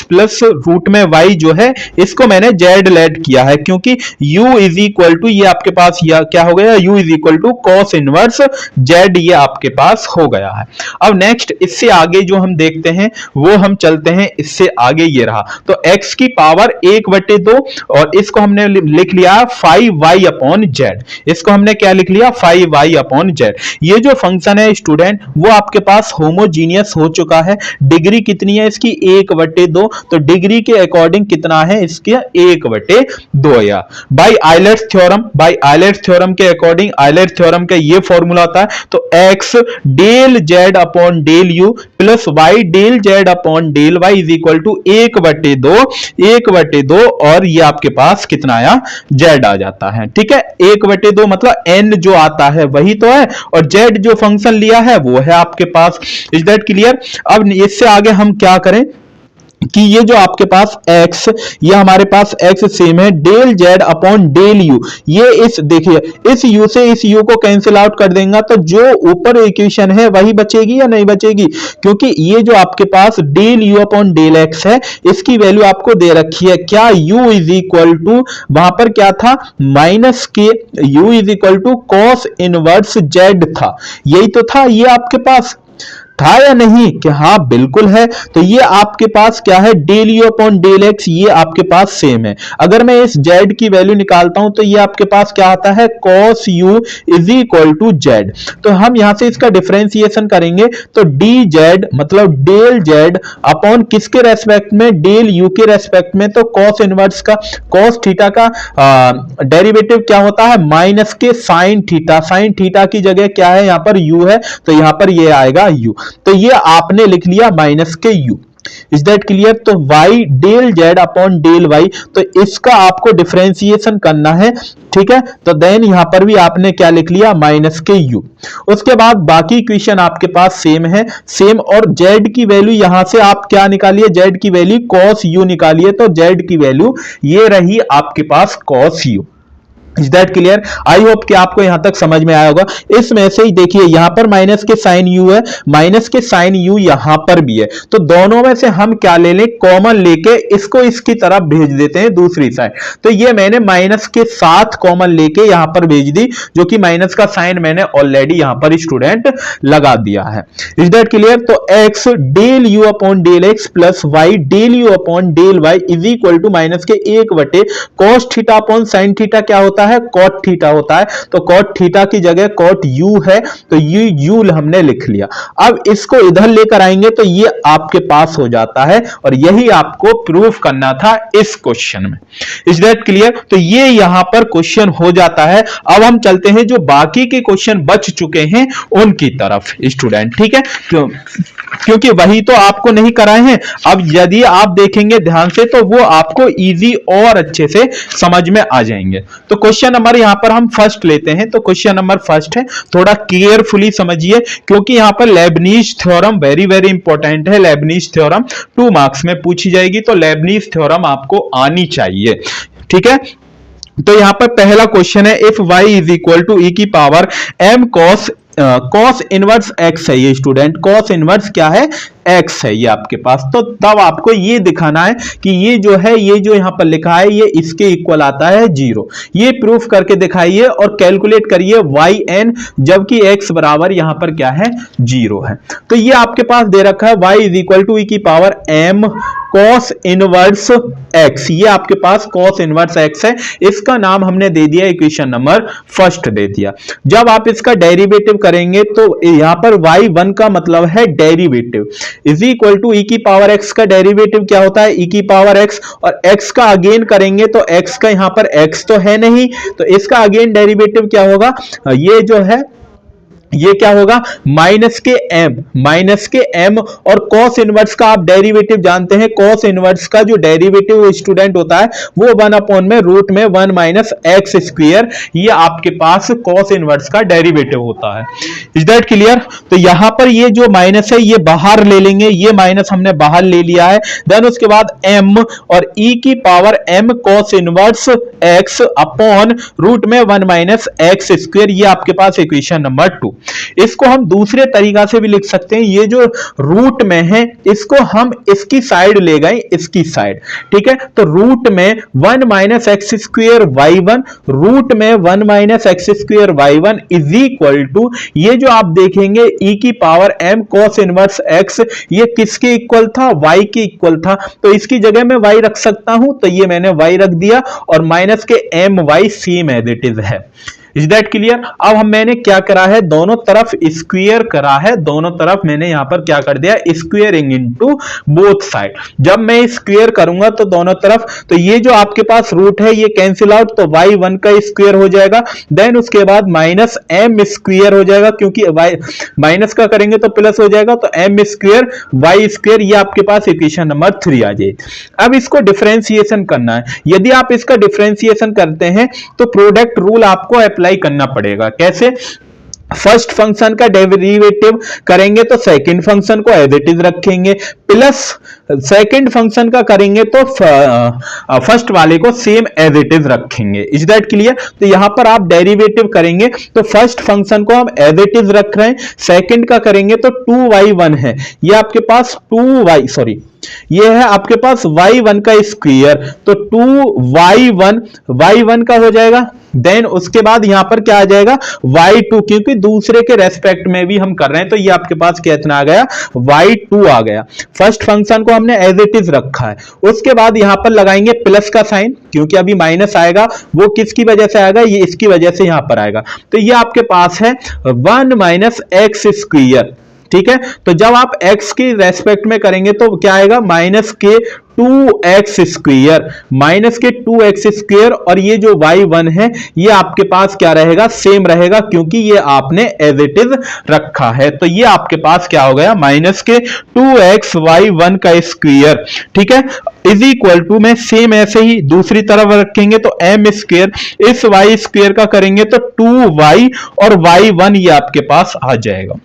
प्लस रूट में y जो है इसको मैंने z लेट किया है, क्योंकि u इज इक्वल टू ये आपके पास क्या हो गया, u is equal to cos inverse z ये आपके पास हो गया है। अब नेक्स्ट इससे आगे जो हम देखते हैं वो हम चलते हैं, इससे आगे ये रहा, तो x की पावर 1/2 और इसको हमने लिख लिया 5y अपॉन z, इसको हमने क्या लिख लिया 5y अपॉन जेड। ये जो फंक्शन है स्टूडेंट वो आपके पास होमोजीनियस हो चुका है। डिग्री कितनी है इसकी 1/2, तो डिग्री के अकॉर्डिंग कितना है इसके 1/2 या बाय आइलर्स थ्योरम के अकॉर्डिंग, आइलर्स थ्योरम का ये फॉर्मूला होता है, तो x del z upon del u plus y del z upon del y is equal to 1/2 और ये आपके पास कितना आया z आ जाता है, ठीक है। 1/2 मतलब n जो आता है वही तो है, और z जो फंक्शन लिया है वो है आपके पास। Is that clear. अब इससे आगे हम क्या करें कि ये जो आपके पास x, ये हमारे पास x सेम है del z upon del u, ये इस देखिए इस u से इस u को कैंसिल आउट कर देंगे तो जो ऊपर इक्वेशन है वही बचेगी या नहीं बचेगी, क्योंकि ये जो आपके पास del u upon del x है इसकी वैल्यू आपको दे रखी है क्या, u इज इक्वल टू वहां पर क्या था माइनस के u is equal to cos inverse z था, यही तो था, ये आपके पास था या नहीं, कि हाँ बिल्कुल है। तो ये आपके पास क्या है del u upon del x, ये आपके पास सेम है। अगर मैं इस z की वैल्यू निकालता हूं तो ये आपके पास क्या आता है cos u is equal to z। तो हम यहां से इसका डिफरेंशिएशन करेंगे तो dz मतलब डेल z अपॉन किसके रेस्पेक्ट में, डेल u के रेस्पेक्ट में, तो cos इनवर्स का cos थीटा का डेरिवेटिव क्या होता है माइनस के साइन थीटा की जगह क्या है यहाँ पर u है, तो यहाँ पर ये आएगा u, तो ये आपने लिख लिया माइनस के u। Is that clear. तो y del z upon del y, तो इसका आपको डिफरेंशिएशन करना है, ठीक है। तो देन यहां पर भी आपने क्या लिख लिया माइनस के u। उसके बाद बाकी इक्वेशन आपके पास सेम है, सेम, और z की वैल्यू यहां से आप क्या निकालिए, z की वैल्यू cos u निकालिए, तो z की वैल्यू ये रही आपके पास cos u। Is that clear. I hope कि आपको यहां तक समझ में आया होगा। इसमें से ही देखिए यहां पर माइनस के साइन यू है, माइनस के साइन यू यहां पर भी है, तो दोनों में से हम क्या ले लें कॉमन लेके इसको इसकी तरफ भेज देते हैं दूसरी साइड। तो ये मैंने माइनस के साथ कॉमन लेके यहां पर भेज दी, जो कि माइनस का साइन मैंने ऑलरेडी यहां पर स्टूडेंट लगा दिया है। Is that clear. तो x del u upon del x plus y del u upon del y is equal to minus के 1/cos theta upon sine theta क्या होता होता है, cot थीटा होता है, तो cot थीटा की जगह cot u है, तो ये u हमने लिख लिया। अब इसको इधर लेकर आएंगे तो ये आपके पास हो जाता है, और यही आपको प्रूफ करना था इस क्वेश्चन में। Is that clear? तो ये यहां पर क्वेश्चन हो जाता है। अब हम चलते हैं जो बाकी के क्वेश्चन बच चुके हैं उनकी तरफ स्टूडेंट, ठीक है, क्योंकि वही तो आपको नहीं कराए हैं। अब यदि आप देखेंगे ध्यान से तो वो आपको इजी और अच्छे से समझ में आ जाएंगे। तो क्वेश्चन नंबर यहां पर हम फर्स्ट लेते हैं। तो क्वेश्चन नंबर फर्स्ट है, थोड़ा केयरफुली समझिए क्योंकि यहां पर Lebanese theorem very very important है। लेबनीज थ्योरम 2 मार्क्स में पूछी जाएगी, तो लेबनीज थ्योरम आपको आनी चाहिए, ठीक है। तो यहां पर पहला क्वेश्चन है, if y is equal to e की power m cos inverse x है ये स्टूडेंट, cos इनवर्स क्या है, x है ये आपके पास। तो तब आपको ये दिखाना है कि ये जो है, ये जो यहां पर लिखा है ये इसके इक्वल आता है 0। ये प्रूफ करके दिखाइए और कैलकुलेट करिए yn, जबकि x बराबर यहां पर क्या है, 0 है। तो ये आपके पास दे रखा है y is equal to e की power m cos inverse x, ये आपके पास cos इनवर्स x है। इसका नाम हमने दे दिया इक्वेशन नंबर फर्स्ट दे दिया। जब आप इसका डेरिवेटिव करेंगे तो यहां पर y1 का मतलब है derivative, is equal to e की पावर x का डेरिवेटिव क्या होता है, e की पावर x, और x का अगेन करेंगे तो x का यहां पर x तो है नहीं, तो इसका अगेन डेरिवेटिव क्या होगा, ये जो है ये क्या होगा, माइनस के m, और cos इनवर्स का आप डेरिवेटिव जानते हैं, cos इनवर्स का जो डेरिवेटिव स्टूडेंट होता है वो 1 अपॉन में रूट में 1 माइनस एक्स स्क्वायर, ये आपके पास cos इनवर्स का डेरिवेटिव होता है। Is that clear? तो यहां पर ये जो माइनस है ये बाहर ले लेंगे, ये माइनस हमने बाहर ले लिया है। देन उसके बाद m और e की power m cos inverse x upon root में 1 माइनस एक्स स्क्वायर, ये आपके पास इक्वेशन नंबर 2। इसको हम दूसरे तरीका से भी लिख सकते हैं, ये जो रूट में है इसको हम इसकी साइड ले गए, इसकी साइड, ठीक है। तो रूट में 1 minus x square y1, root में 1 minus x square y1 is equal to, ये जो आप देखेंगे e की power m cos inverse x, ये किसके इक्वल था, y के इक्वल था, तो इसकी जगह मैं y रख सकता हूं, तो ये मैंने y रख दिया, और माइनस के my same as it is है। Is that clear? अब मैंने क्या करा है, दोनों तरफ स्क्वायर करा है, दोनों तरफ मैंने यहां पर क्या कर दिया, स्क्वायरिंग इनटू बोथ साइड। जब मैं स्क्वायर करूंगा तो दोनों तरफ, तो ये जो आपके पास रूट है ये कैंसिल आउट, तो y1 का स्क्वायर हो जाएगा। देन उसके बाद माइनस m स्क्वायर हो जाएगा, क्योंकि माइनस का करेंगे तो प्लस हो जाएगा, तो m स्क्वायर y स्क्वायर, ये आपके पास इक्वेशन नंबर 3 आ जाएगी। अब इसको डिफरेंशिएशन करना है। यदि आप इसका डिफरेंशिएशन करते हैं तो प्रोडक्ट रूल आपको अप्लाई करना पड़ेगा। कैसे? फर्स्ट फंक्शन का डेरिवेटिव करेंगे तो सेकंड फंक्शन को एज इट इज रखेंगे, प्लस सेकंड फंक्शन का करेंगे तो फर्स्ट वाले को सेम एज इट इज रखेंगे। Is that clear? तो यहां पर आप डेरिवेटिव करेंगे तो फर्स्ट फंक्शन को हम एज इट इज रख रहे हैं, सेकंड का करेंगे तो 2y1 है, ये आपके पास ये है आपके पास y1 का स्क्वायर, तो 2y1 का हो जाएगा। देन उसके बाद यहां पर क्या आ जाएगा, y2, क्योंकि दूसरे के रेस्पेक्ट में भी हम कर रहे हैं, तो ये आपके पास कितना आ गया, y2 आ गया। फर्स्ट फंक्शन को हमने एज इट इज रखा है। उसके बाद यहां पर लगाएंगे प्लस का साइन, क्योंकि अभी माइनस आएगा, वो किसकी वजह से आएगा, ये इसकी वजह से यहां पर आएगा। तो ये आपके पास है 1 माइनस एक्स स्क्वायर, ठीक है। तो जब आप x के रेस्पेक्ट में करेंगे तो क्या आएगा, माइनस के 2x स्क्वायर, माइनस के 2x स्क्वायर, और ये जो y1 है ये आपके पास क्या रहेगा, सेम रहेगा, क्योंकि ये आपने एज इट इज रखा है। तो ये आपके पास क्या हो गया, माइनस के 2x y1 का स्क्वायर, ठीक है, इज इक्वल टू में सेम ऐसे ही दूसरी तरफ रखेंगे तो m स्क्वायर, इस y स्क्वायर का करेंगे तो 2y और y1 ये आपके पास आ जाएगा।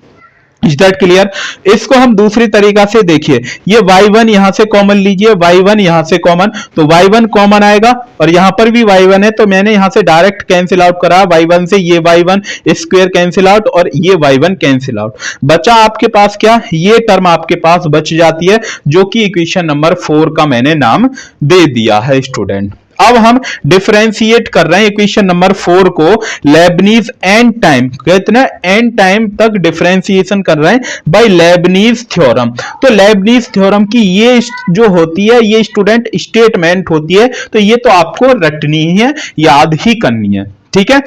Is that clear? इसको हम दूसरी तरीका से देखिए, ये y1 यहां से कॉमन लीजिए, y1 यहां से कॉमन, तो y1 कॉमन आएगा, और यहां पर भी y1 है, तो मैंने यहां से डायरेक्ट कैंसिल आउट करा y1 से, ये y1 स्क्वायर कैंसिल आउट और ये y1 कैंसिल आउट, बचा आपके पास क्या, ये टर्म आपके पास बच जाती है, जो कि इक्वेशन नंबर 4 का मैंने नाम दे दिया है स्टूडेंट। अब हम डिफरेंशिएट कर रहे हैं इक्वेशन नंबर 4 को लेबनीज एन टाइम, कितना एन टाइम तक डिफरेंशिएशन कर रहे हैं बाय लेबनीज थ्योरम। तो लेबनीज थ्योरम की ये जो होती है ये स्टूडेंट स्टेटमेंट होती है, तो ये तो आपको रटनी है, याद ही करनी है, ठीक है।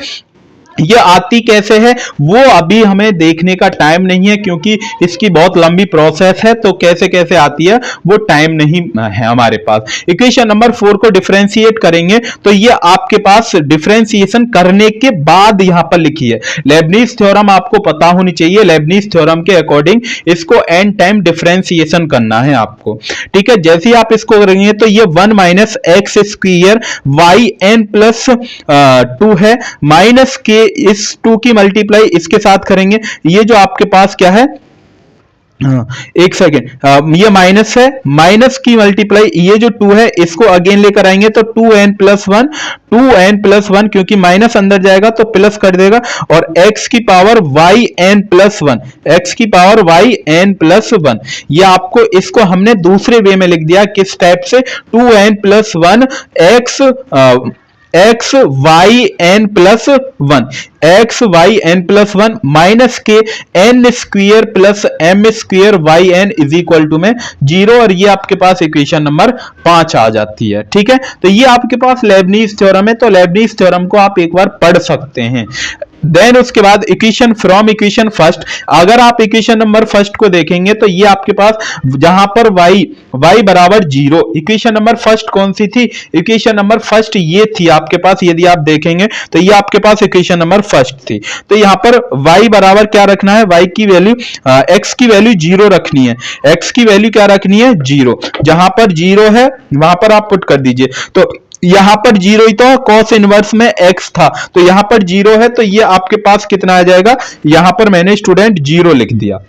ये आती कैसे है वो अभी हमें देखने का टाइम नहीं है, क्योंकि इसकी बहुत लंबी प्रोसेस है, तो कैसे कैसे आती है वो टाइम नहीं है हमारे पास। इक्वेशन नंबर 4 को डिफरेंशिएट करेंगे तो ये आपके पास डिफरेंशिएशन करने के बाद यहां पर लिखी है लेबनीज थ्योरम, आपको पता होनी चाहिए। लेबनीज थ्योरम के अकॉर्डिंग इसको एन टाइम डिफरेंशिएशन करना है आपको, ठीक है। जैसे ही आप इसको करेंगे तो ये 1 minus x square Y N plus 2 है, माइनस के इस 2 की मल्टीप्लाई इसके साथ करेंगे, ये जो आपके पास क्या है, एक सेकेंड, ये माइनस है, माइनस की मल्टीप्लाई ये जो 2 है इसको अगेन लेकर आएंगे तो 2n प्लस 1, 2n प्लस 1, क्योंकि माइनस अंदर जाएगा तो प्लस कर देगा, और x की पावर yn प्लस 1, x की पावर yn प्लस 1। ये आपको इसको हमने दूसरे वे में लिख दिया, किस टाइप से, 2n plus 1 X Y N plus 1, X Y N plus 1 minus K N square plus M square Y N is equal to में 0, और ये आपके पास इक्वेशन नंबर 5 आ जाती है, ठीक है। तो ये आपके पास लेबनीज थ्योरम है, तो लेबनीज थ्योरम को आप एक बार पढ़ सकते हैं। देन उसके बाद इक्वेशन फ्रॉम इक्वेशन फर्स्ट, अगर आप इक्वेशन नंबर फर्स्ट को देखेंगे तो ये आपके पास जहां पर y बराबर 0, इक्वेशन नंबर फर्स्ट कौन सी थी, इक्वेशन नंबर फर्स्ट ये थी आपके पास, यदि आप देखेंगे तो ये आपके पास इक्वेशन नंबर फर्स्ट थी। तो यहां पर y बराबर क्या रखना है, y की वैल्यू x की वैल्यू 0 रखनी है, x की वैल्यू क्या रखनी है 0, जहां पर 0 है वहां पर आप पुट कर दीजिए। तो यहां पर 0 ही तो cos इनवर्स में x था, तो यहां पर 0 है, तो ये आपके पास कितना आ जाएगा, यहां पर मैंने स्टूडेंट 0 लिख दिया।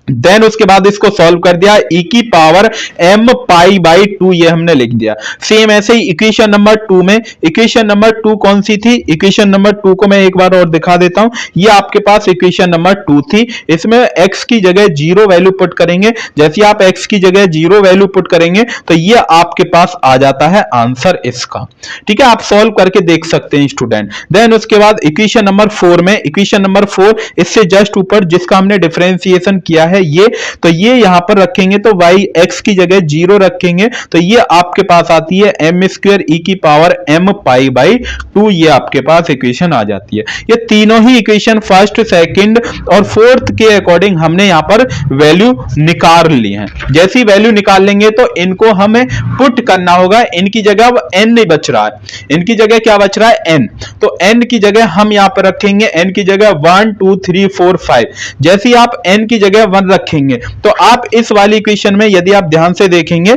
देन उसके बाद इसको सॉल्व कर दिया, e की पावर m पाई बाई 2 ये हमने लिख दिया। सेम ऐसे ही इक्वेशन नंबर 2 में, इक्वेशन नंबर 2 कौन सी थी, इक्वेशन नंबर 2 को मैं एक बार और दिखा देता हूं, ये आपके पास इक्वेशन नंबर 2 थी, इसमें x की जगह 0 वैल्यू पुट करेंगे, जैसे आप x की जगह 0 वैल्यू पुट करेंगे तो ये आपके पास आ जाता है आंसर इसका, ठीक है। आप सॉल्व करके देख सकते हैं स्टूडेंट। देन उसके बाद इक्वेशन नंबर 4 में, इक्वेशन नंबर 4 इससे जस्ट ऊपर जिसका हमने डिफरेंशिएशन किया है ये, तो ये यहां पर रखेंगे तो y x की जगह 0 रखेंगे तो ये आपके पास आती है m स्क्वायर e की पावर m पाई बाई 2, ये आपके पास इक्वेशन आ जाती है। ये तीनों ही इक्वेशन फर्स्ट, सेकंड और फोर्थ के अकॉर्डिंग हमने यहां पर वैल्यू निकाल ली है। जैसी वैल्यू निकाल लेंगे तो इनको हमें पुट करना होगा, इनकी जगह अब n नहीं बच रहा है, इनकी जगह क्या बच रहा है n, तो n की जगह हम यहां पर रखेंगे, n की जगह 1 2 3 4 5, जैसे ही आप n की जगह 1 रखेंगे तो आप इस वाली इक्वेशन में यदि आप ध्यान से देखेंगे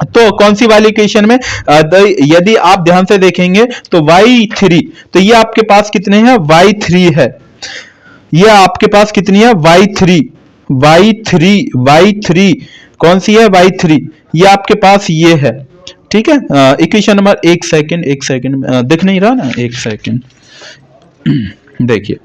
तो कौन सी वाली इक्वेशन में यदि आप ध्यान से देखेंगे तो y3, तो ये आपके पास कितने हैं y3 है, ये आपके पास कितनी है y3 कौन सी है y3, ये आपके पास ये है, ठीक है। इक्वेशन नंबर एक सेकंड दिख नहीं रहा ना, एक सेकंड देखिए,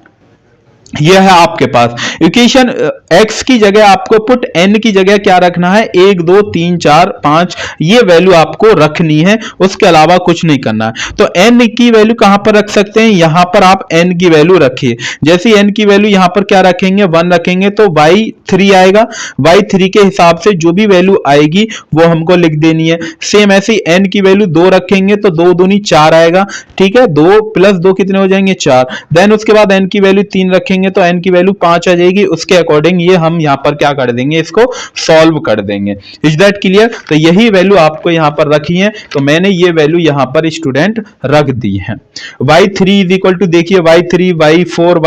यह है आपके पास इक्वेशन, x की जगह आपको पुट n की जगह क्या रखना है 1 2 3 4 5, ये वैल्यू आपको रखनी है, उसके अलावा कुछ नहीं करना है। तो n की वैल्यू कहां पर रख सकते हैं, यहां पर आप n की वैल्यू रखिए, जैसे n की वैल्यू यहां पर क्या रखेंगे 1 रखेंगे तो y3 आएगा, y3 के हिसाब से जो भी वैल्यू आएगी वो हमको लिख देनी है। सेम ऐसे ही n की वैल्यू 2 रखेंगे तो 2 दूनी 4 आएगा, ठीक है, 2 प्लस 2 कितने हो जाएंगे 4। देन उसके बाद n की वैल्यू 3 रखेंगे तो n की वैल्यू 5 आ जाएगी, उसके अकॉर्डिंग ये हम यहां पर क्या कर देंगे, इसको सॉल्व कर देंगे। Is that clear? तो यही वैल्यू आपको यहां पर रखी है, तो मैंने ये वैल्यू यहां पर स्टूडेंट रख दी है। y3 इज इक्वल टू, देखिए y3 y4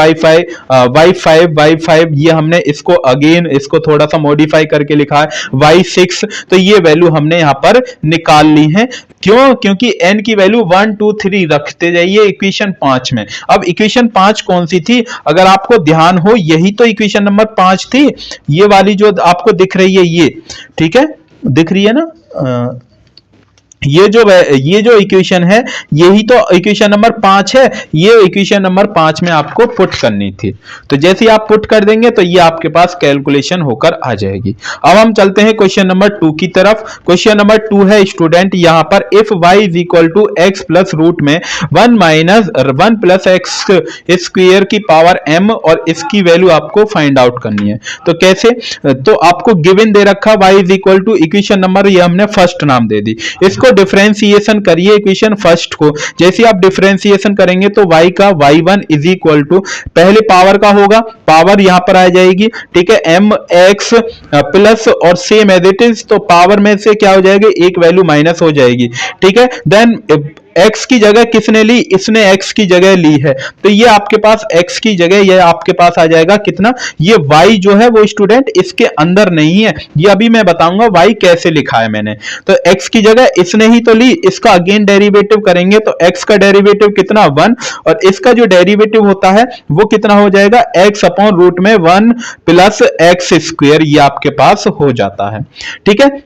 y5 ये हमने इसको अगेन इसको थोड़ा सा मॉडिफाई करके लिखा है y6, तो ये वैल्यू हमने यहां पर निकाल ली है। क्यों? क्योंकि n की वैल्यू 1 2 3 रखते जाइए इक्वेशन 5 में। अब इक्वेशन 5 कौन सी थी, अगर आपको ध्यान हो यही तो इक्वेशन नंबर 5 थी, ये वाली जो आपको दिख रही है ये, ठीक है, दिख रही है ना, ये जो इक्वेशन है, यही तो इक्वेशन नंबर 5 है। ये इक्वेशन नंबर 5 में आपको पुट करनी थी। तो जैसे ही आप पुट कर देंगे तो ये आपके पास कैलकुलेशन होकर आ जाएगी। अब हम चलते हैं क्वेश्चन नंबर 2 की तरफ। क्वेश्चन नंबर 2 है स्टूडेंट, यहां पर if y is equal to x plus root में 1 माइनस 1 प्लस एक्स स्क्वायर की पावर m, और इसकी वैल्यू आपको फाइंड आउट करनी है। तो कैसे? तो आपको गिवन दे रखा y is equal to equation number, ये हमने फर्स्ट नाम दे दी, इसको डिफरेंशिएशन करिए इक्वेशन फर्स्ट को। जैसे आप डिफरेंशिएशन करेंगे तो y का y1 इज इक्वल टू, पहले पावर का होगा, पावर यहां पर आ जाएगी, ठीक है, m x प्लस और सेम एज इट इज, तो पावर में से क्या हो जाएगा, एक वैल्यू माइनस हो जाएगी, ठीक है। देन x की जगह किसने ली, इसने x की जगह ली है, तो ये आपके पास x की जगह ये आपके पास आ जाएगा कितना, ये y जो है वो स्टूडेंट इसके अंदर नहीं है, ये अभी मैं बताऊंगा y कैसे लिखा है मैंने। तो x की जगह इसने ही तो ली, इसका अगेन डेरिवेटिव करेंगे तो x का डेरिवेटिव कितना 1, और इसका जो डेरिवेटिव होता है वो कितना हो जाएगा, x अपॉन रूट में 1 प्लस एक्स स्क्वायर, ये आपके पास हो जाता है, ठीक है।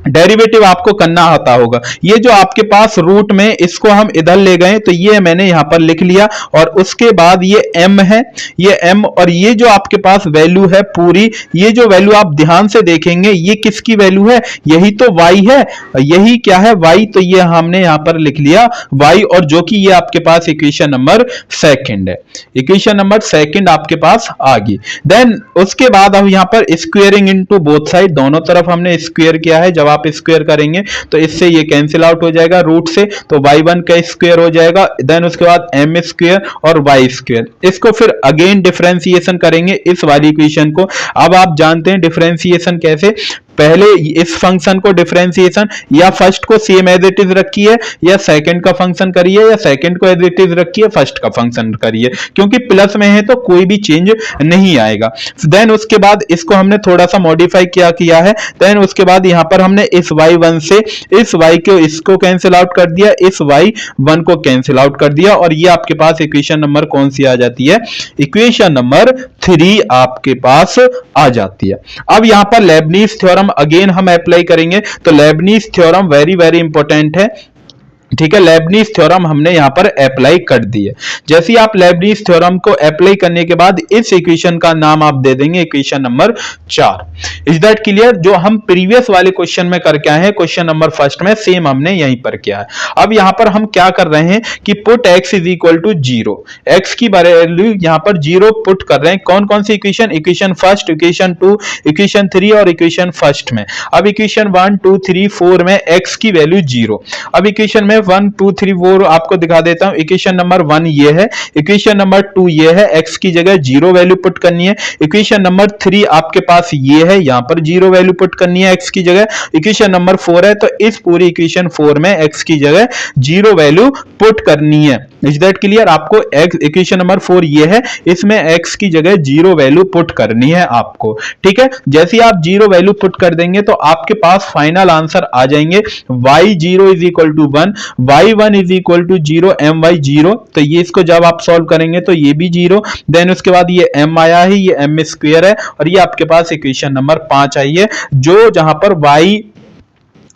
डेरिवेटिव आपको करना आता होगा। ये जो आपके पास रूट में, इसको हम इधर ले गए तो ये मैंने यहां पर लिख लिया, और उसके बाद ये m है, ये m, और ये जो आपके पास वैल्यू है पूरी, ये जो वैल्यू आप ध्यान से देखेंगे ये किसकी वैल्यू है, यही तो y है, यही क्या है y, तो ये हमने यहां पर लिख लिया y, और जो कि ये आपके पास इक्वेशन नंबर सेकंड है, इक्वेशन नंबर सेकंड आपके पास आ गई। देन उसके बाद अब यहां पर स्क्वेयरिंग इनटू बोथ साइड, दोनों तरफ हमने स्क्वायर किया है, जब आप स्क्वायर करेंगे तो इससे ये कैंसिल आउट हो जाएगा रूट से, तो y1 का स्क्वायर हो जाएगा, देन उसके बाद m स्क्वायर और y स्क्वायर, इसको फिर अगेन डिफरेंशिएशन करेंगे इस वाली इक्वेशन को। अब आप जानते हैं डिफरेंशिएशन कैसे, पहले इस फंक्शन को डिफरेंशिएशन या फर्स्ट को सेम एज इट इज रखिए, या सेकंड का फंक्शन करिए, या सेकंड को एज इट इज रखिए, फर्स्ट का फंक्शन करिए, क्योंकि प्लस में है तो कोई भी चेंज नहीं आएगा। देन उसके बाद इसको हमने थोड़ा सा मॉडिफाई किया है, देन उसके बाद यहां पर हमने इस y1 से इस y को इसको कैंसिल आउट कर दिया, इस y1 को कैंसिल आउट कर दिया, और ये आपके पास इक्वेशन नंबर कौन सी आ जाती है, इक्वेशन नंबर 3 आपके पास आ जाती है। अब यहां पर लेबनीज थ्योरम अगेन हम अप्लाई करेंगे, तो Lebanese theorem very very important है, ठीक है। लेबनीज थ्योरम हमने यहां पर अप्लाई कर दी है। जैसे आप लेबनीज थ्योरम को अप्लाई करने के बाद इस इक्वेशन का नाम आप दे देंगे equation number 4। Is that clear? जो हम प्रीवियस वाले क्वेश्चन में करके आए हैं, क्वेश्चन नंबर फर्स्ट में सेम हमने यहीं पर किया है। अब यहां पर हम क्या कर रहे हैं कि put x is equal to 0, x की वैल्यू यहां पर 0 पुट कर रहे हैं। कौन कौन सी equation, equation first, equation 2, equation 3 और इक्वेशन फर्स्ट में। अब इक्वेशन 1 2 3 4 में x की वैल्यू 0, अब इक्वेशन में 1 2 3 4 आपको दिखा देता हूं। इक्वेशन नंबर 1 ये है, इक्वेशन नंबर 2 ये है, x की जगह 0 वैल्यू पुट करनी है। इक्वेशन नंबर 3 आपके पास ये है, यहां पर 0 वैल्यू पुट करनी है x की जगह। इक्वेशन नंबर 4 है, तो इस पूरी इक्वेशन 4 में x की जगह 0 वैल्यू पुट करनी है। Is that clear? आपको इक्वेशन नंबर 4 ये है, इसमें x की जगह 0 वैल्यू पुट करनी है आपको, ठीक है। जैसे ही आप 0 वैल्यू पुट कर देंगे तो आपके पास फाइनल आंसर आ जाएंगे, y0 is equal to 1, y1 is equal to 0, my 0, तो ये इसको जब आप सॉल्व करेंगे तो ये भी 0, देन उसके बाद ये m आया है, ये m स्क्वायर है, और ये आपके पास इक्वेशन नंबर 5 आई है, जो जहां पर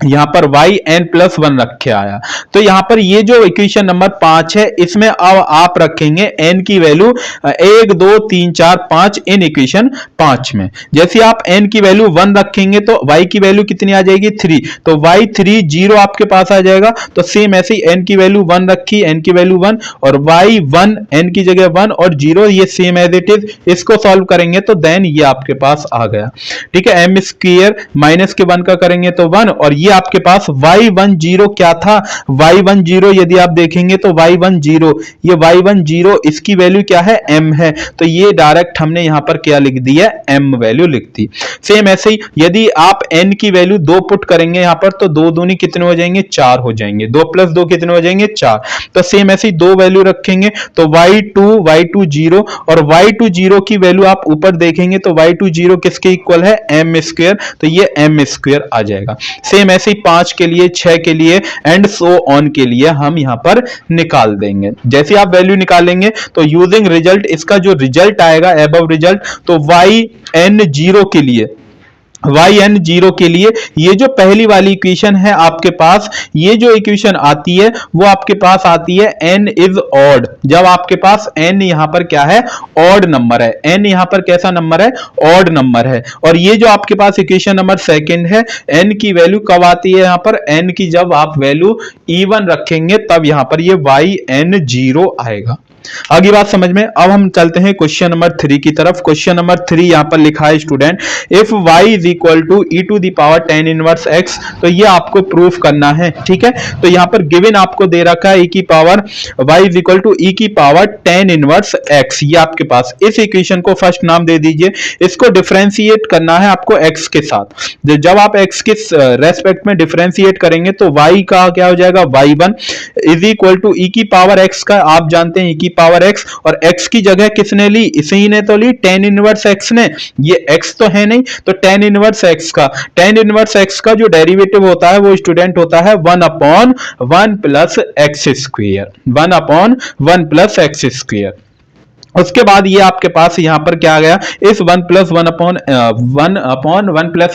यहां पर yn+1 रखे आया। तो यहां पर ये जो इक्वेशन नंबर 5 है, इसमें अब आप रखेंगे n की वैल्यू 1 2 3 4 5 इन इक्वेशन 5 में। जैसे आप n की वैल्यू 1 रखेंगे तो y की वैल्यू कितनी आ जाएगी 3, तो y3 0 आपके पास आ जाएगा। तो सेम ऐसे ही n की वैल्यू 1 रखी, n की वैल्यू 1, और y1 n की जगह 1 और 0, ये सेम एज इट इज। इसको सॉल्व करेंगे तो देन ये आपके पास आ गया, ठीक है। m स्क्वायर माइनस के 1 का करेंगे तो 1, और ये आपके पास y10 क्या था, y10 यदि आप देखेंगे तो y10, ये y10 इसकी वैल्यू क्या है, m है, तो ये डायरेक्ट हमने यहां पर क्या लिख दी है, m वैल्यू लिख दी। सेम ऐसे ही यदि आप n की वैल्यू 2 पुट करेंगे यहां पर, तो 2 दूनी कितने हो जाएंगे, 4 हो जाएंगे, 2 + 2 कितने हो जाएंगे, 4। तो सेम ऐसे ही 2 वैल्यू रखेंगे तो y2 0, और y2 0 की वैल्यू आप ऊपर देखेंगे तो y2 0 किसके इक्वल है, m स्क्वायर, तो ये m स्क्वायर आ जाएगा। सेम ऐसे 5 के लिए, 6 के लिए एंड सो ऑन के लिए हम यहां पर निकाल देंगे। जैसे आप वैल्यू निकालेंगे तो यूजिंग रिजल्ट, इसका जो रिजल्ट आएगा अबव रिजल्ट, तो yn0 के लिए yn 0 के लिए ये जो पहली वाली इक्वेशन है आपके पास, ये जो इक्वेशन आती है वो आपके पास आती है n इज ऑड। जब आपके पास n यहां पर क्या है, ऑड नंबर है, n यहां पर कैसा नंबर है, ऑड नंबर है। और ये जो आपके पास इक्वेशन नंबर सेकंड है, n की वैल्यू कब आती है, यहां पर n की जब आप वैल्यू even रखेंगे तब यहां पर ये yn 0 आएगा। आगे बात समझ में। अब हम चलते हैं क्वेश्चन नंबर 3 की तरफ। क्वेश्चन नंबर 3 यहां पर लिखा है student, if y is equal to e to the power tan inverse x, तो ये आपको प्रूफ करना है। ठीक है, तो यहां पर गिवन आपको दे रखा है e की power y is equal to e की पावर tan इनवर्स x, ये आपके पास। इस इक्वेशन को फर्स्ट नाम दे दीजिए, इसको डिफरेंशिएट करना है आपको x के साथ। जब आप x के रेस्पेक्ट में डिफरेंशिएट करेंगे तो y का क्या हो जाएगा, y1 is equal to e की पावर x का, आप जानते हैं e की पावर x, और x की जगह किसने ली, इसी ने तो ली, tan इनवर्स x ने। ये x तो है नहीं, तो tan इनवर्स x का जो डेरिवेटिव होता है वो स्टूडेंट होता है 1/1 plus x square, 1/1 plus x square. उसके बाद ये आपके पास यहां पर क्या आ गया, इस 1 प्लस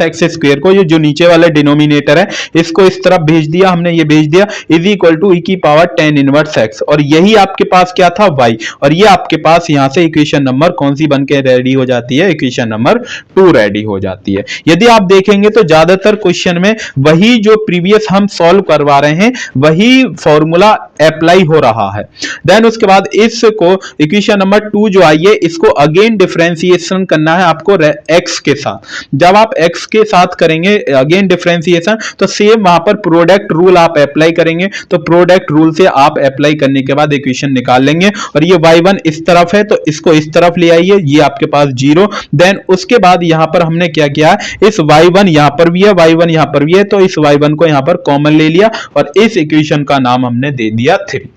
एक्स स्क्वायर को, ये जो नीचे वाला डिनोमिनेटर है इसको इस तरफ भेज दिया हमने, ये भेज दिया इज इक्वल टू ई की पावर tan इनवर्स x, और यही आपके पास क्या था, y। और ये आपके पास यहां से इक्वेशन नंबर कौन सी बनके रेडी हो जाती है, इक्वेशन नंबर 2 रेडी हो जाती है। यदि आप देखेंगे तो ज्यादातर क्वेश्चन में वही जो प्रीवियस हम सॉल्व करवा रहे हैं वही फॉर्मूला अप्लाई हो रहा है। देन उसके बाद इसको इक्वेशन नंबर 2 जो आई है इसको अगेन डिफरेंशिएशन करना है आपको x के साथ। जब आप x के साथ करेंगे अगेन डिफरेंशिएशन, तो सेम वहां पर प्रोडक्ट रूल आप अप्लाई करेंगे, तो प्रोडक्ट रूल से आप अप्लाई करने के बाद इक्वेशन निकाल लेंगे। और ये y1 इस तरफ है तो इसको इस तरफ ले आइए, ये आपके पास 0। देन उसके बाद यहां पर हमने क्या किया, इस y1 यहां पर भी है, y1 यहां पर भी है, तो इस y1 को यहां पर कॉमन ले लिया और इस इक्वेशन का नाम हमने दे दिया 3।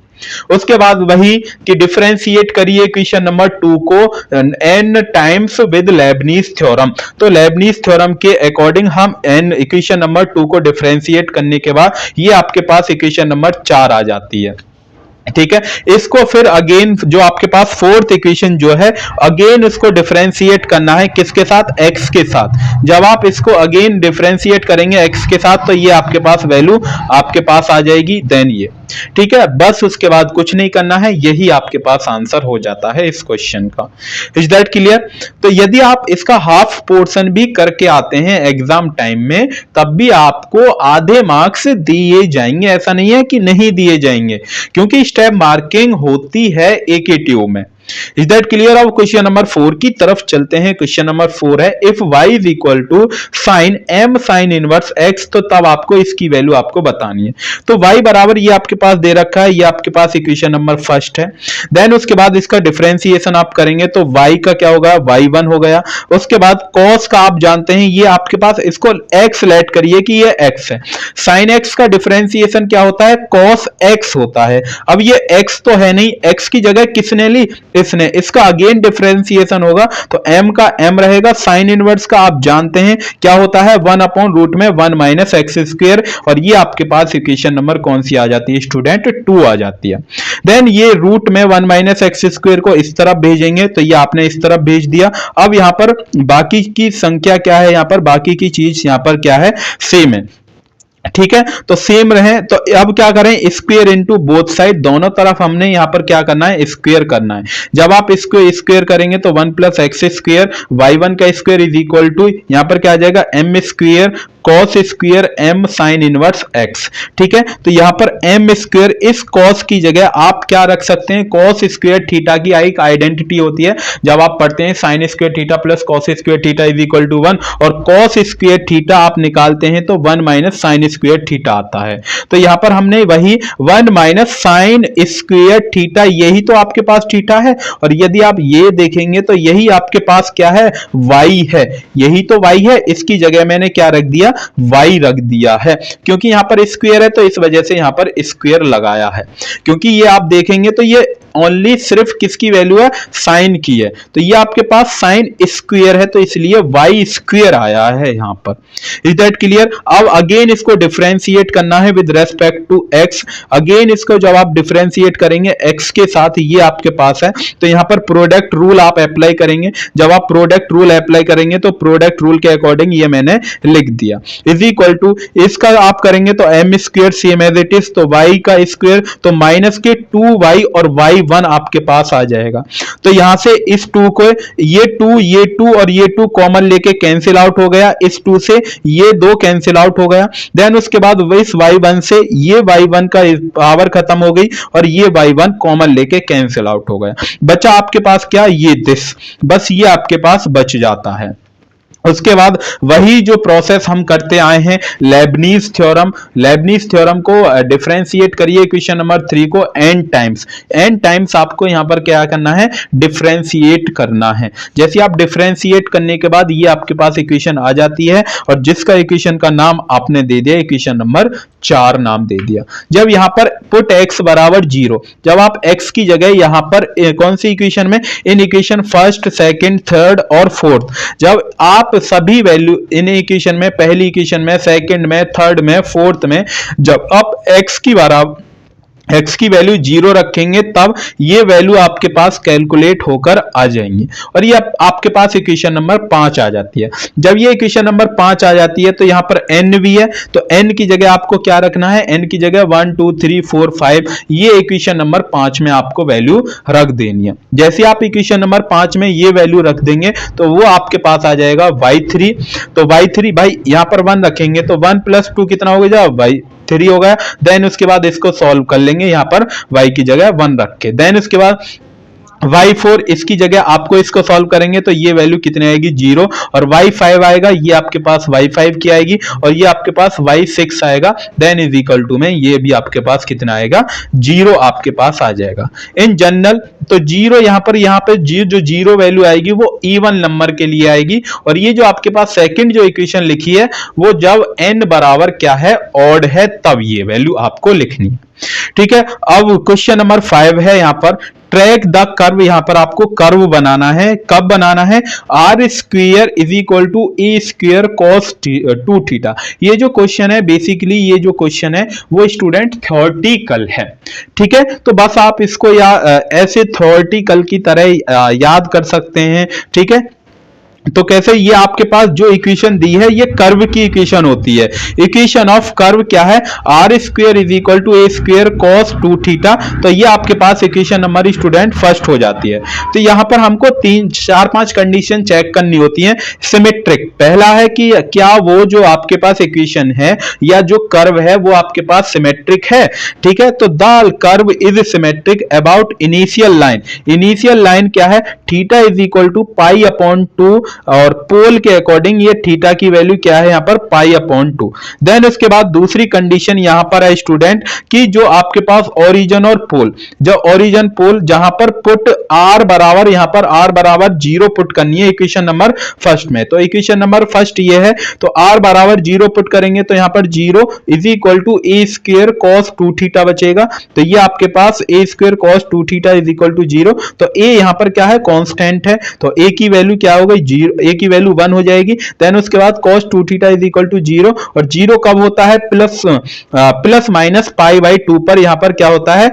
उसके बाद वही कि डिफरेंशिएट करिए इक्वेशन नंबर 2 को n times with Lebanese theorem. तो लेबनीज थ्योरम के अकॉर्डिंग हम n इक्वेशन नंबर 2 को डिफरेंशिएट करने के बाद ये आपके पास इक्वेशन नंबर 4 आ जाती है। ठीक है, इसको फिर अगेन जो आपके पास फोर्थ इक्वेशन जो है अगेन इसको डिफरेंशिएट करना है किसके साथ, x के साथ। जब आप इसको अगेन डिफरेंशिएट करेंगे x के साथ तो ये आपके पास वैल्यू आपके पास आ जाएगी, देन ये। ठीक है, बस उसके बाद कुछ नहीं करना है, यही आपके पास आंसर हो जाता है इस क्वेश्चन का। Is that clear? तो यदि आप इसका हाफ पोर्शन भी करके आते हैं एग्जाम टाइम में तब भी आपको आधे मार्क्स दिए जाएंगे, ऐसा नहीं है कि नहीं दिए जाएंगे, क्योंकि स्टेप मार्किंग होती है एकेटीयू में। Is that clear? अब क्वेश्चन नंबर 4 की तरफ चलते हैं। क्वेश्चन नंबर 4 है, if y is equal to sine m sine inverse x, तो तब आपको इसकी वैल्यू आपको बतानी है। तो y बराबर ये आपके पास दे रखा है, ये आपके पास इक्वेशन नंबर फर्स्ट है। देन उसके बाद इसका डिफरेंशिएशन आप करेंगे तो y का क्या होगा, y1 हो गया। उसके बाद cos का आप जानते हैं ये आपके पास, इसको x लेट करिए कि ये x है। साइन x का डिफरेंशिएशन क्या होता है, cos x होता है। अब ये x तो है नहीं, x की जगह किसने ली, इसने। इसका अगेन डिफरेंशिएशन होगा तो m का m रहेगा, साइन इनवर्स का आप जानते हैं क्या होता है, 1/रूट में 1 माइनस एक्स स्क्वायर, और ये आपके पास इक्वेशन नंबर कौन सी आ जाती है स्टूडेंट, 2 आ जाती है। देन ये रूट में 1 माइनस एक्स स्क्वायर को इस तरफ भेजेंगे तो ये आपने इस तरफ भेज दिया। अब यहां पर बाकी की संख्या क्या है, यहां पर बाकी की चीज यहां पर क्या है, सेम है। ठीक है, तो सेम रहे तो अब क्या करें, स्क्वायर इनटू बोथ साइड, दोनों तरफ हमने यहां पर क्या करना है, स्क्वायर करना है। जब आप इसको स्क्वायर करेंगे तो 1 प्लस एक्स स्क्वायर, y1 का स्क्वायर इज इक्वल टू यहां पर क्या आ जाएगा, m square cos square m sine inverse x। ठीक है, तो यहां पर m स्क्वायर, इस cos की जगह आप क्या रख सकते हैं, cos स्क्वायर थीटा की एक आइडेंटिटी होती है जब आप पढ़ते हैं sine square theta plus cos square theta is equal to 1, और cos स्क्वायर थीटा आप निकालते हैं तो 1 माइनस साइन स्क्वायर थीटा आता है। तो यहां पर हमने वही 1 माइनस साइन स्क्वायर थीटा, यही तो आपके पास थीटा है, और यदि आप ये देखेंगे तो यही आपके पास क्या है, y है, यही तो y है। इसकी जगह मैंने क्या रख दिया, y रख दिया है, क्योंकि यहां पर स्क्वायर है तो इस वजह से यहां पर स्क्वायर लगाया है। क्योंकि ये आप देखेंगे तो ये ओनली सिर्फ किसकी वैल्यू है, साइन की है, तो ये आपके पास साइन स्क्वायर है, तो इसलिए वाई स्क्वायर आया है यहां पर। Is that clear? अब अगेन इसको डिफरेंशिएट करना है with respect to X. Again इसको जब आप डिफरेंशिएट करेंगे एक्स के साथ, ये आपके पास है, तो यहां पर प्रोडक्ट रूल आप अप्लाई करेंगे। जब आप प्रोडक्ट रूल अप्लाई करेंगे तो प्रोडक्ट रूल के अकॉर्डिंग ये मैंने लिख दिया, इज इक्वल टू इसका आप करेंगे तो M square same as it is, तो वाई का स्क्वायर तो माइनस के 2y और y1 आपके पास आ जाएगा। तो यहां से इस 2 को ये 2 और ये 2 कॉमन लेके कैंसिल आउट हो गया, इस 2 से ये 2 कैंसिल आउट हो गया। देन उसके बाद इस y1 से ये y1 का पावर खत्म हो गई और ये y1 कॉमन लेके कैंसिल आउट हो गया। बचा आपके पास क्या, ये दिस, बस ये आपके पास बच जाता है। उसके बाद वही जो प्रोसेस हम करते आए हैं, लेबनीज थ्योरम, लेबनीज थ्योरम को डिफरेंशिएट करिए इक्वेशन नंबर 3 को n टाइम्स आपको यहां पर क्या करना है, डिफरेंशिएट करना है। जैसे आप डिफरेंशिएट करने के बाद ये आपके पास इक्वेशन आ जाती है और जिसका इक्वेशन का नाम आपने दे दिया इक्वेशन नंबर 4 नाम दे दिया। जब यहां पर पुट x बराबर 0, जब आप x की जगह यहां पर कौन सी इक्वेशन में, in equation first, second, third और फोर्थ, जब आप सभी वैल्यू इन इक्वेशन में, पहली इक्वेशन में, सेकंड में, थर्ड में, फोर्थ में, जब आप x की वैल्यू 0 रखेंगे तब ये वैल्यू आपके पास कैलकुलेट होकर आ जाएंगी और ये आपके पास इक्वेशन नंबर 5 आ जाती है। जब ये इक्वेशन नंबर 5 आ जाती है तो यहां पर n भी है, तो n की जगह आपको क्या रखना है, n की जगह 1 2 3 4 5 ये इक्वेशन नंबर 5 में आपको वैल्यू रख देनी है। जैसे आप इक्वेशन नंबर 5 में ये वैल्यू रख देंगे तो वो आपके पास आ जाएगा y3, तो y3 भाई यहां पर 1 रखेंगे तो 1 + 2 कितना हो गया, y3 हो गया। देन उसके बाद इसको सॉल्व कर लेंगे, यहां पर y की जगह 1 रख के। देन उसके बाद y4 इसकी जगह आपको इसको सॉल्व करेंगे तो ये वैल्यू कितनी आएगी, 0, और y5 आएगा, ये आपके पास y5 की आएगी और ये आपके पास y6 आएगा। देन इज इक्वल टू में ये भी आपके पास कितना आएगा, 0 आपके पास आ जाएगा। इन जनरल तो 0 यहाँ पर जो 0 वैल्यू आएगी वो इवन नंबर के लिए आएगी और ये जो आपके पास सेकंड जो इक्वेशन लिखी है वो जब n बराबर क्या है, ऑड है, तब ये वैल्यू आपको लिखनी है। ठीक है, अब क्वेश्चन नंबर 5 है, यहां पर ट्रैक द कर्व, यहां पर आपको कर्व बनाना है। कब बनाना है, r square is equal to A square cos 2 theta. ये जो क्वेश्चन है बेसिकली, ये जो क्वेश्चन है वो स्टूडेंट थ्योरेटिकल है। ठीक है, तो बस आप इसको ऐसे थ्योरेटिकल की तरह याद कर सकते हैं। ठीक है, तो कैसे, ये आपके पास जो इक्वेशन दी है ये कर्व की इक्वेशन होती है। इक्वेशन ऑफ कर्व क्या है, r square is equal to A square cos 2 theta. तो ये आपके पास इक्वेशन नंबर स्टूडेंट फर्स्ट हो जाती है। तो यहां पर हमको 3 4 5 कंडीशन चेक करनी होती है। सिमेट्रिक, पहला है कि क्या वो जो आपके पास इक्वेशन है या जो कर्व है वो आपके पास सिमेट्रिक है। ठीक है, तो the curve is symmetric about initial line. Initial line क्या है, थीटा इज इक्वल टू π/2 और पोल के अकॉर्डिंग ये थीटा की वैल्यू क्या है यहां पर π/2। देन उसके बाद दूसरी कंडीशन यहां पर है स्टूडेंट कि जो आपके पास ओरिजिन और पोल, जो ओरिजिन पोल जहां पर पुट r बराबर, यहां पर r बराबर 0 पुट करनी है इक्वेशन नंबर फर्स्ट में। तो इक्वेशन नंबर फर्स्ट ये है, तो r बराबर 0 पुट करेंगे तो यहां पर 0 is equal to A square cos 2 theta बचेगा। तो ये आपके पास A square cos 2 theta is equal to 0। तो a यहां पर क्या है, कांस्टेंट है, तो a की वैल्यू क्या हो गई, a की वैल्यू 1 हो जाएगी। देन उसके बाद cos 2 theta is equal to 0, और 0 कब होता है, प्लस माइनस π/2 पर यहां पर क्या होता है,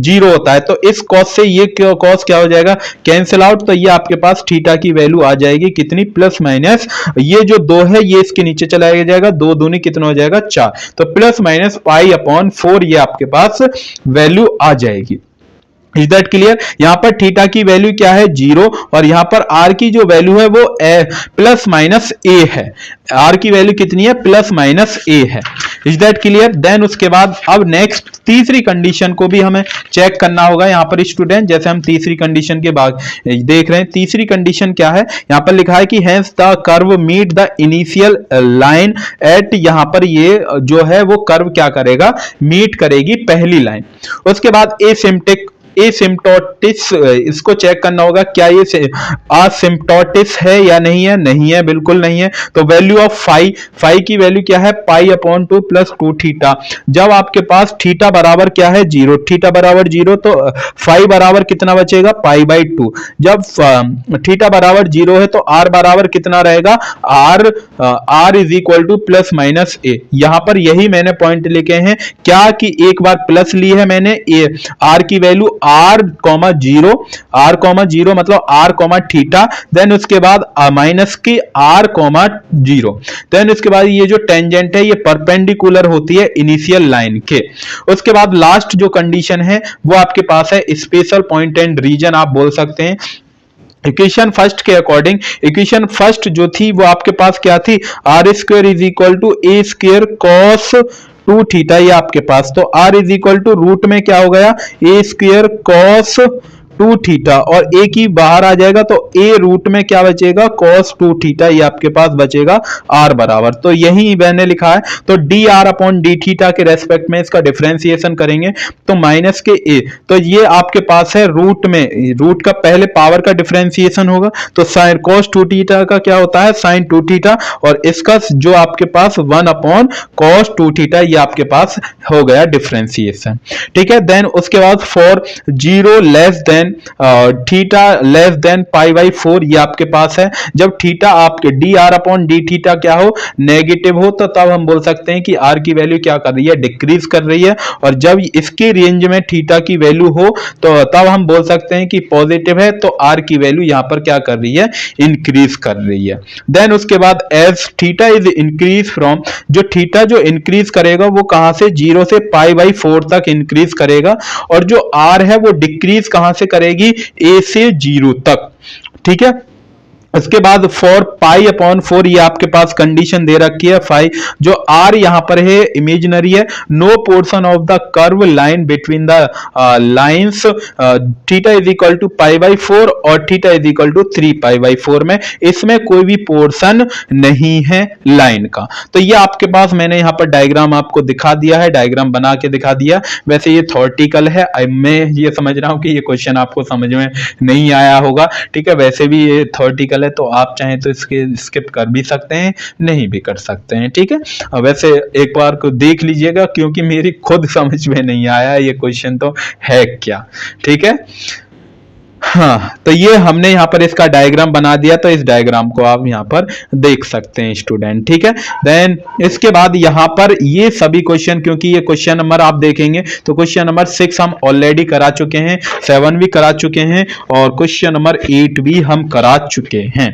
0 होता है। तो इस cos से ये cos क्या हो जाएगा, कैंसिल आउट। तो ये आपके पास थीटा की वैल्यू आ जाएगी कितनी, प्लस माइनस, ये जो 2 है ये इसके नीचे चला जाएगा, 2 दूनी कितना हो जाएगा, 4। तो प्लस माइनस π/4 ये आपके पास वैल्यू आ जाएगी। Is that clear? यहां पर थीटा की वैल्यू क्या है, 0, और यहां पर r की जो वैल्यू है वो प्लस माइनस a है। r की वैल्यू कितनी है, प्लस माइनस a है। Is that clear? देन उसके बाद अब नेक्स्ट तीसरी कंडीशन को भी हमें चेक करना होगा यहां पर स्टूडेंट। जैसे हम तीसरी कंडीशन के बाद देख रहे हैं, तीसरी कंडीशन क्या है, यहां पर लिखा है कि hence the curve meet the initial line at, यहां पर ये जो है वो कर्व क्या करेगा, मीट करेगी पहली लाइन। उसके बाद एसिम्प्टिक एसिम्प्टोटिस, इसको चेक करना होगा क्या ये असिम्प्टोटिस है या नहीं है। नहीं है, बिल्कुल नहीं है। तो वैल्यू ऑफ फाई की वैल्यू क्या है, पाई अपॉन 2 प्लस 2 थीटा। जब आपके पास थीटा बराबर क्या है, 0, थीटा बराबर 0, तो फाई बराबर कितना बचेगा, पाई बाई 2। जब थीटा बराबर 0 है तो आर बराबर कितना रहेगा, R is equal to plus minus A. यहां पर यही मैंने पॉइंट लिखे हैं क्या कि एक बार प्लस ली है मैंने ए, आर की वैल्यू आर कॉमा 0 मतलब आर कॉमा थीटा, देन उसके बाद माइनस की आर कॉमा 0, देन उसके बाद ये जो टेंजेंट है ये परपेंडिकुलर होती है इनिशियल लाइन के। उसके बाद लास्ट जो कंडीशन है वो आपके पास है स्पेशल पॉइंट एंड रीजन, आप बोल सकते हैं। इक्वेशन फर्स्ट के अकॉर्डिंग, इक्वेशन फर्स्ट जो थी वो आपके पास क्या थी, R square is equal to A square cos 2 theta, ये आपके पास। तो R is equal to root में क्या हो गया, ए स्क्वायर कॉस 2 थीटा, और ए की बाहर आ जाएगा तो ए रूट में क्या बचेगा, cos 2 थीटा, ये आपके पास बचेगा आर बराबर। तो यही मैंने लिखा है। तो D R upon D theta के रेस्पेक्ट में इसका डिफरेंशिएशन करेंगे तो माइनस के ए, तो ये आपके पास है रूट में, रूट का पहले पावर का डिफरेंशिएशन होगा तो साइन cos 2 थीटा का क्या होता है, साइन 2 थीटा, और इसका जो आपके पास 1 अपॉन cos 2 थीटा, ये आपके पास हो गया डिफरेंशिएशन। ठीक है, देन उसके बाद for 0 less than theta less than pi by 4, ये आपके पास है। जब थीटा आपके D R upon D theta क्या हो, नेगेटिव हो, तो तब हम बोल सकते हैं कि आर की वैल्यू क्या कर रही है, डिक्रीज कर रही है। और जब इसके रेंज में थीटा की वैल्यू हो तो तब हम बोल सकते हैं कि पॉजिटिव है, तो आर की वैल्यू यहां पर क्या कर रही है, इंक्रीज कर रही है। देन उसके बाद as theta is increase from, जो थीटा जो इंक्रीज करेगा वो कहां से, 0 से पाई बाई 4 तक इंक्रीज करेगा, और जो आर है वो डिक्रीज कहां से करेगी, ए से 0 तक। ठीक है, उसके बाद फॉर पाई अपॉन 4, ये आपके पास कंडीशन दे रखी है फाई, जो आर यहां पर है इमेजिनरी है, no portion of the curve line between the lines theta is equal to pi by 4 और theta is equal to 3 pi by 4 में इसमें कोई भी पोर्शन नहीं है लाइन का। तो ये आपके पास मैंने यहां पर डायग्राम आपको दिखा दिया है, डायग्राम बना के दिखा दिया। वैसे ये थ्योरेटिकल है, मैं ये समझ रहा हूं कि ये क्वेश्चन आपको समझ में नहीं आया होगा। ठीक है, वैसे भी ये थ्योरेटिकल है तो आप चाहें तो इसके स्किप कर भी सकते हैं, नहीं भी कर सकते हैं। ठीक है, वैसे एक बार को देख लीजिएगा क्योंकि मेरी खुद समझ में नहीं आया ये क्वेश्चन तो है क्या। ठीक है, हाँ, तो ये हमने यहाँ पर इसका डायग्राम बना दिया, तो इस डायग्राम को आप यहाँ पर देख सकते हैं स्टूडेंट। ठीक है, देन इसके बाद यहाँ पर ये सभी क्वेश्चन, क्योंकि ये क्वेश्चन नंबर आप देखेंगे तो क्वेश्चन नंबर 6 हम ऑलरेडी करा चुके हैं, 7 भी करा चुके हैं, और क्वेश्चन नंबर 8 भी हम करा चुके हैं।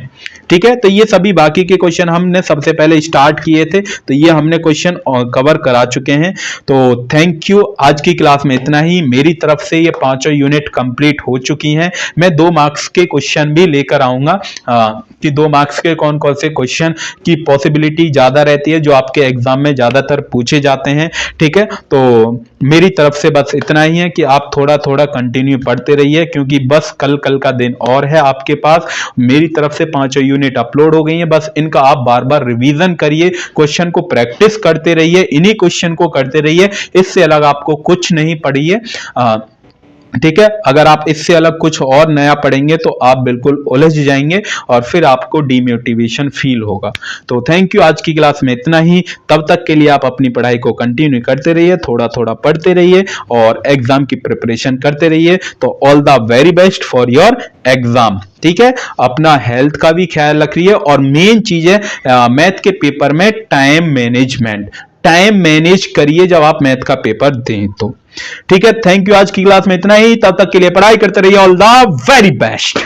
ठीक है, तो ये सभी बाकी के क्वेश्चन हमने सबसे पहले स्टार्ट किए थे, तो ये हमने क्वेश्चन कवर करा चुके हैं। तो थैंक यू, आज की क्लास में इतना ही। मेरी तरफ से ये 5 यूनिट कंप्लीट हो चुकी हैं। मैं 2 मार्क्स के क्वेश्चन भी लेकर आऊंगा कि 2 मार्क्स के कौन कौन से क्वेश्चन की पॉसिबिलिटी ज्यादा रहती है जो आपके एग्जाम में ज्यादातर पूछे जाते हैं। ठीक है, तो मेरी तरफ से बस इतना ही है कि आप थोड़ा थोड़ा कंटिन्यू पढ़ते रहिए, क्योंकि बस कल का दिन और है आपके पास। मेरी तरफ से 5 यूनिट अपलोड हो गई हैं, बस इनका आप बार बार रिवीजन करिए, क्वेश्चन को प्रैक्टिस करते रहिए, इन्हीं क्वेश्चन को करते रहिए, इससे अलग आपको कुछ नहीं पढ़िए। ठीक है, अगर आप इससे अलग कुछ और नया पढ़ेंगे तो आप बिल्कुल उलझ जाएंगे और फिर आपको डीमोटिवेशन फील होगा। तो थैंक यू, आज की क्लास में इतना ही। तब तक के लिए आप अपनी पढ़ाई को कंटिन्यू करते रहिए, थोड़ा थोड़ा पढ़ते रहिए और एग्जाम की प्रिपरेशन करते रहिए। तो all the very best for your exam. ठीक है, अपना हेल्थ का भी ख्याल रखिए, और मेन चीज है मैथ के पेपर में टाइम मैनेजमेंट, टाइम मैनेज करिए जब आप मैथ का पेपर दें तो। ठीक है, थैंक यू, आज की क्लास में इतना ही। तब तक के लिए पढ़ाई करते रहिए। All the very best.